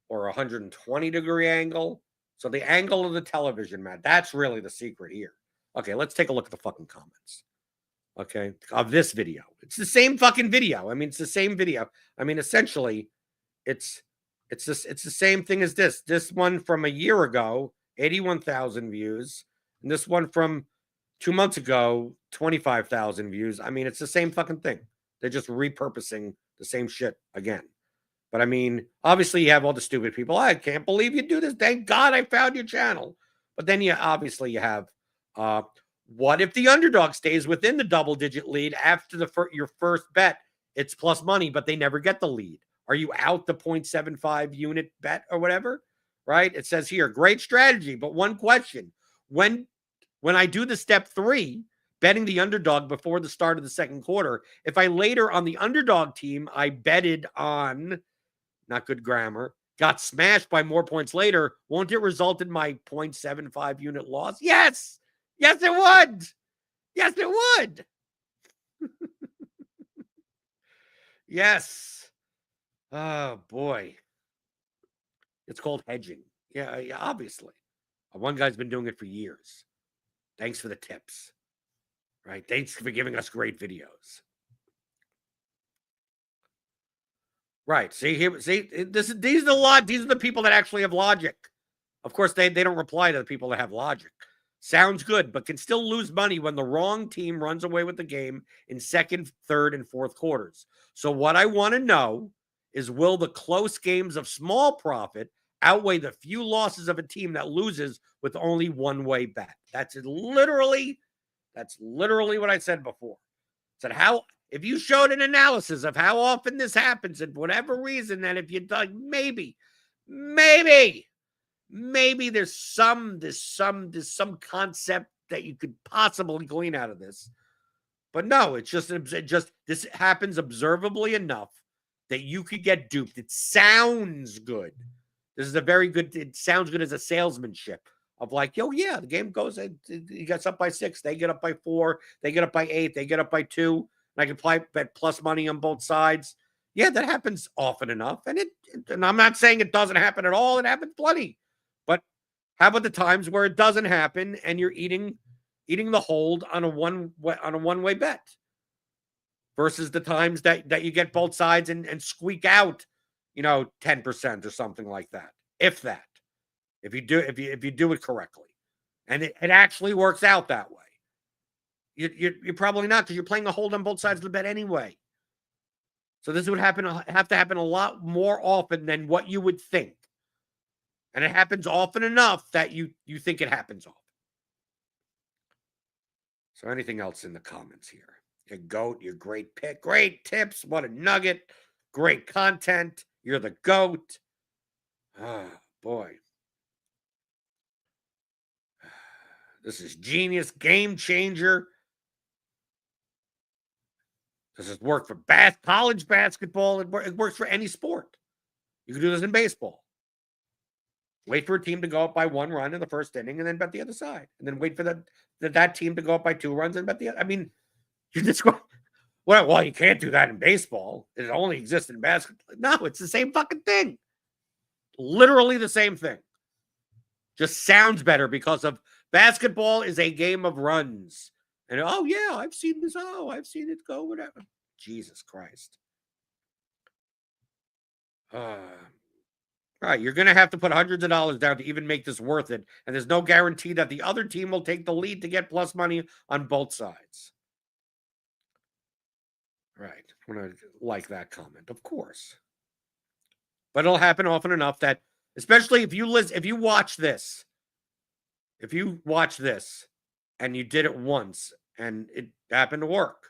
or 120-degree angle. So the angle of the television, Matt, that's really the secret here. Okay, let's take a look at the fucking comments. Okay, of this video. It's the same fucking video. I mean, it's the same video. I mean, essentially, it's the same thing as this. This one from a year ago, 81,000 views. And this one from 2 months ago, 25,000 views. I mean, it's the same fucking thing. They're just repurposing the same shit again. But I mean, obviously you have all the stupid people. I can't believe you do this. Thank God I found your channel. But then you obviously you have, what if the underdog stays within the double-digit lead after your first bet? It's plus money, but they never get the lead. Are you out the 0.75 unit bet or whatever? Right? It says here, great strategy, but one question. When I do the step 3, betting the underdog before the start of the second quarter, if I later on the underdog team, I betted on, not good grammar, got smashed by more points later, won't it result in my 0.75 unit loss? Yes. Yes, it would. Yes, it would. Yes. Oh, boy. It's called hedging. Yeah, obviously. One guy's been doing it for years. Thanks for the tips. Right? Thanks for giving us great videos. Right. See here. See, these are the people that actually have logic. Of course, they don't reply to the people that have logic. Sounds good, but can still lose money when the wrong team runs away with the game in second, third, and fourth quarters. So what I want to know is, will the close games of small profit outweigh the few losses of a team that loses with only one-way bet? That's literally what I said before. I said, if you showed an analysis of how often this happens and whatever reason, that if you like, maybe there's some concept that you could possibly glean out of this. But no, it's just this happens observably enough that you could get duped. It sounds good. This is it sounds good as a salesmanship of like, yo, yeah, the game goes, he gets up by 6, they get up by 4, they get up by 8, they get up by 2, and I can bet plus money on both sides. Yeah, that happens often enough. And I'm not saying it doesn't happen at all. It happens plenty. But how about the times where it doesn't happen and you're eating the hold on a one-way bet versus the times that you get both sides and squeak out, 10% or something like that. If you do it correctly, and it actually works out that way. You're probably not, because you're playing the hold on both sides of the bet anyway. So this would have to happen a lot more often than what you would think. And it happens often enough that you think it happens often. So anything else in the comments here? Your GOAT, your great pick, great tips, what a nugget, great content, you're the GOAT. Ah, boy. This is genius, game changer. This has worked for college basketball. It works for any sport. You can do this in baseball. Wait for a team to go up by 1 run in the first inning and then bet the other side. And then wait for that team to go up by 2 runs and bet the other. I mean, you just go, well, you can't do that in baseball. It only exists in basketball. No, it's the same fucking thing. Literally the same thing. Just sounds better because of basketball is a game of runs. And oh yeah, I've seen this. Oh, I've seen it go, whatever. Jesus Christ. All right, you're going to have to put hundreds of dollars down to even make this worth it. And there's no guarantee that the other team will take the lead to get plus money on both sides. Right. I'm going to like that comment, of course. But it'll happen often enough that, especially if you watch this and you did it once and it happened to work,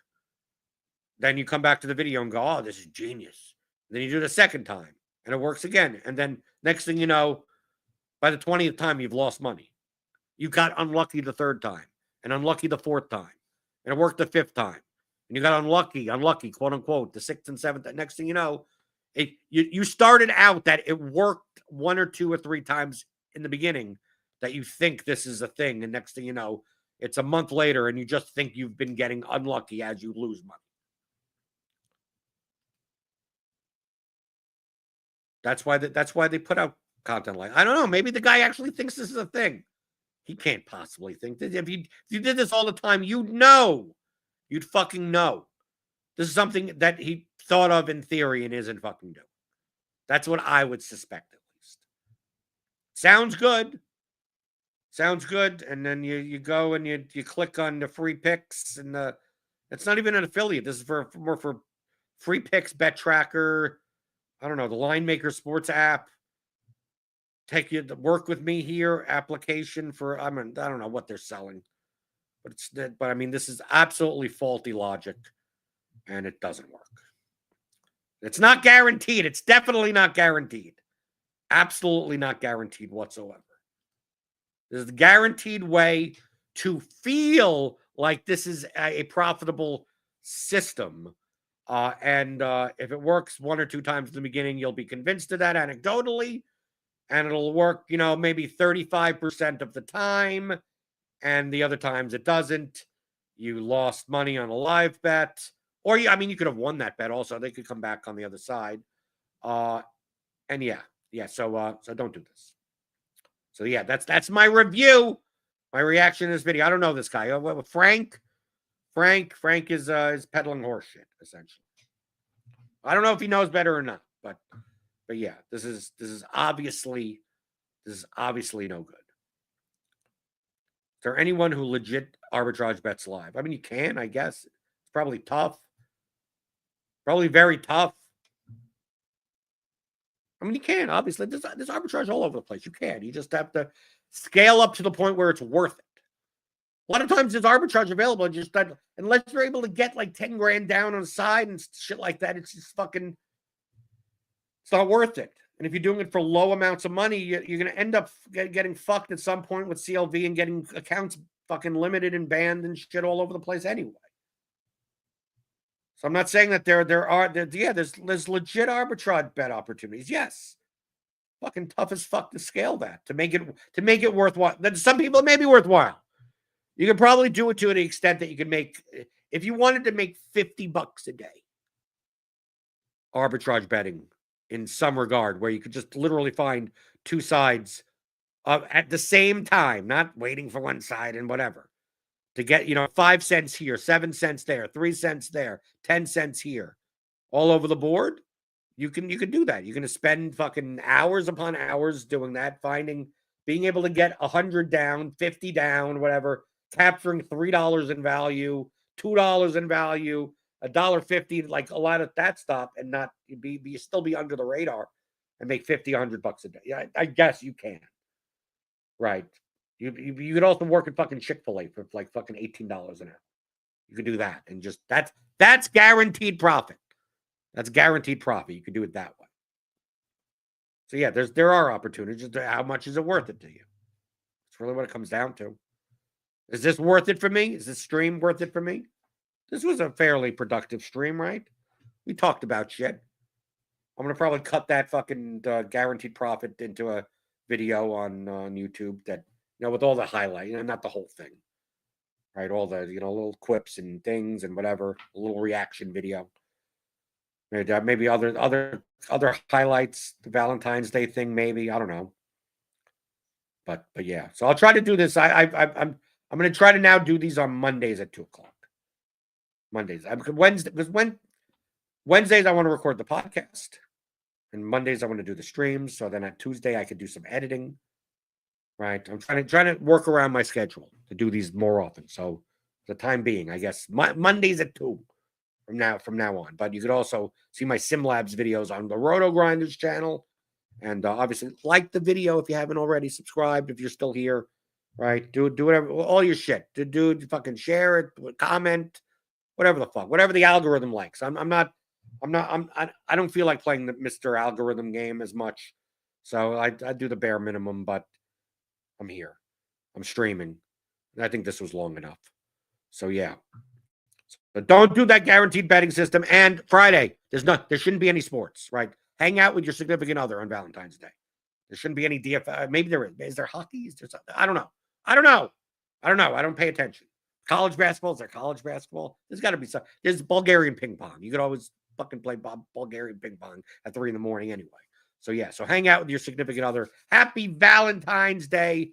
then you come back to the video and go, oh, this is genius. Then you do it a second time and it works again. And then next thing you know, by the 20th time, you've lost money. You got unlucky the third time and unlucky the fourth time. And it worked the fifth time. And you got unlucky, quote unquote, the sixth and seventh. Next thing you know, you started out that it worked 1 or 2 or 3 times in the beginning that you think this is a thing. And next thing you know, it's a month later and you just think you've been getting unlucky as you lose money. That's why they put out content like, I don't know, maybe the guy actually thinks this is a thing. He can't possibly think that. If you did this all the time, you'd fucking know. This is something that he thought of in theory and isn't fucking doing. That's what I would suspect, at least. Sounds good. And then you go and you click on the free picks, and it's not even an affiliate. This is more for free picks, Bet Tracker. I don't know, the Line Maker Sports app. Take you to work with me here application for, I don't know what they're selling, but I mean, this is absolutely faulty logic and it doesn't work. It's not guaranteed. It's definitely not guaranteed. Absolutely not guaranteed whatsoever. This is the guaranteed way to feel like this is a profitable system. And if it works 1 or 2 times in the beginning, you'll be convinced of that anecdotally. And it'll work, maybe 35% of the time. And the other times it doesn't. You lost money on a live bet. Or, you could have won that bet also. They could come back on the other side. So don't do this. So, yeah, that's my review. My reaction to this video. I don't know this guy. Frank is peddling horse shit, essentially. I don't know if he knows better or not, but yeah, this is obviously no good. Is there anyone who legit arbitrage bets live? You can, I guess. It's probably tough. Probably very tough. You can, obviously. There's arbitrage all over the place. You can. You just have to scale up to the point where it's worth it. A lot of times there's arbitrage available, and just unless you're able to get like 10 grand down on the side and shit like that, it's just fucking, it's not worth it. And if you're doing it for low amounts of money, you're going to end up getting fucked at some point with CLV and getting accounts fucking limited and banned and shit all over the place anyway. So I'm not saying that there's legit arbitrage bet opportunities. Yes. Fucking tough as fuck to scale that, to make it worthwhile. Then some people it may be worthwhile. You can probably do it to the extent that you can make, if you wanted to make $50 a day, arbitrage betting in some regard, where you could just literally find 2 sides at the same time, not waiting for one side and whatever, to get, 5 cents here, 7 cents there, 3 cents there, 10 cents here, all over the board. You can do that. You're going to spend fucking hours upon hours doing that, being able to get 100 down, 50 down, whatever, capturing $3 in value, $2 in value, $1.50, like a lot of that stuff, and not still be under the radar and make $50, $100 a day. Yeah, I guess you can. Right. You could also work at fucking Chick-fil-A for like fucking $18 an hour. You could do that, and just that's guaranteed profit. That's guaranteed profit. You could do it that way. So yeah, there are opportunities. How much is it worth it to you? It's really what it comes down to. Is this worth it for me? Is this stream worth it for me? This was a fairly productive stream, right? We talked about shit. I'm gonna probably cut that fucking guaranteed profit into a video on YouTube that with all the highlight, not the whole thing, right? All the little quips and things and whatever, a little reaction video. Maybe other highlights, the Valentine's Day thing, maybe I don't know. But yeah, so I'll try to do this. I'm gonna try to now do these on Mondays at 2:00. Mondays. Wednesdays I want to record the podcast, and Mondays I want to do the streams. So then at Tuesday I could do some editing. Right, I'm trying to work around my schedule to do these more often. So for the time being, I guess Mondays at 2 from now on. But you could also see my SimLabs videos on the Roto Grinders channel, and obviously like the video if you haven't already. Subscribed if you're still here. Right, do whatever, all your shit. Do fucking share it, comment, whatever the fuck, whatever the algorithm likes. I don't feel like playing the Mr. Algorithm game as much, so I do the bare minimum. But I'm here. I'm streaming. And I think this was long enough. So yeah. But don't do that guaranteed betting system. And Friday, there shouldn't be any sports, right? Hang out with your significant other on Valentine's Day. There shouldn't be any DFL. Maybe there is. Is there hockey? Is there something? I don't know. I don't pay attention. College basketball, is there college basketball? There's got to be some. There's Bulgarian ping pong. You could always fucking play Bulgarian ping pong at 3 a.m. anyway. So yeah, so hang out with your significant other. Happy Valentine's Day,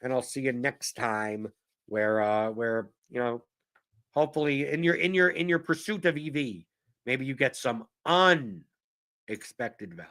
and I'll see you next time. Where hopefully in your pursuit of EV, maybe you get some unexpected value.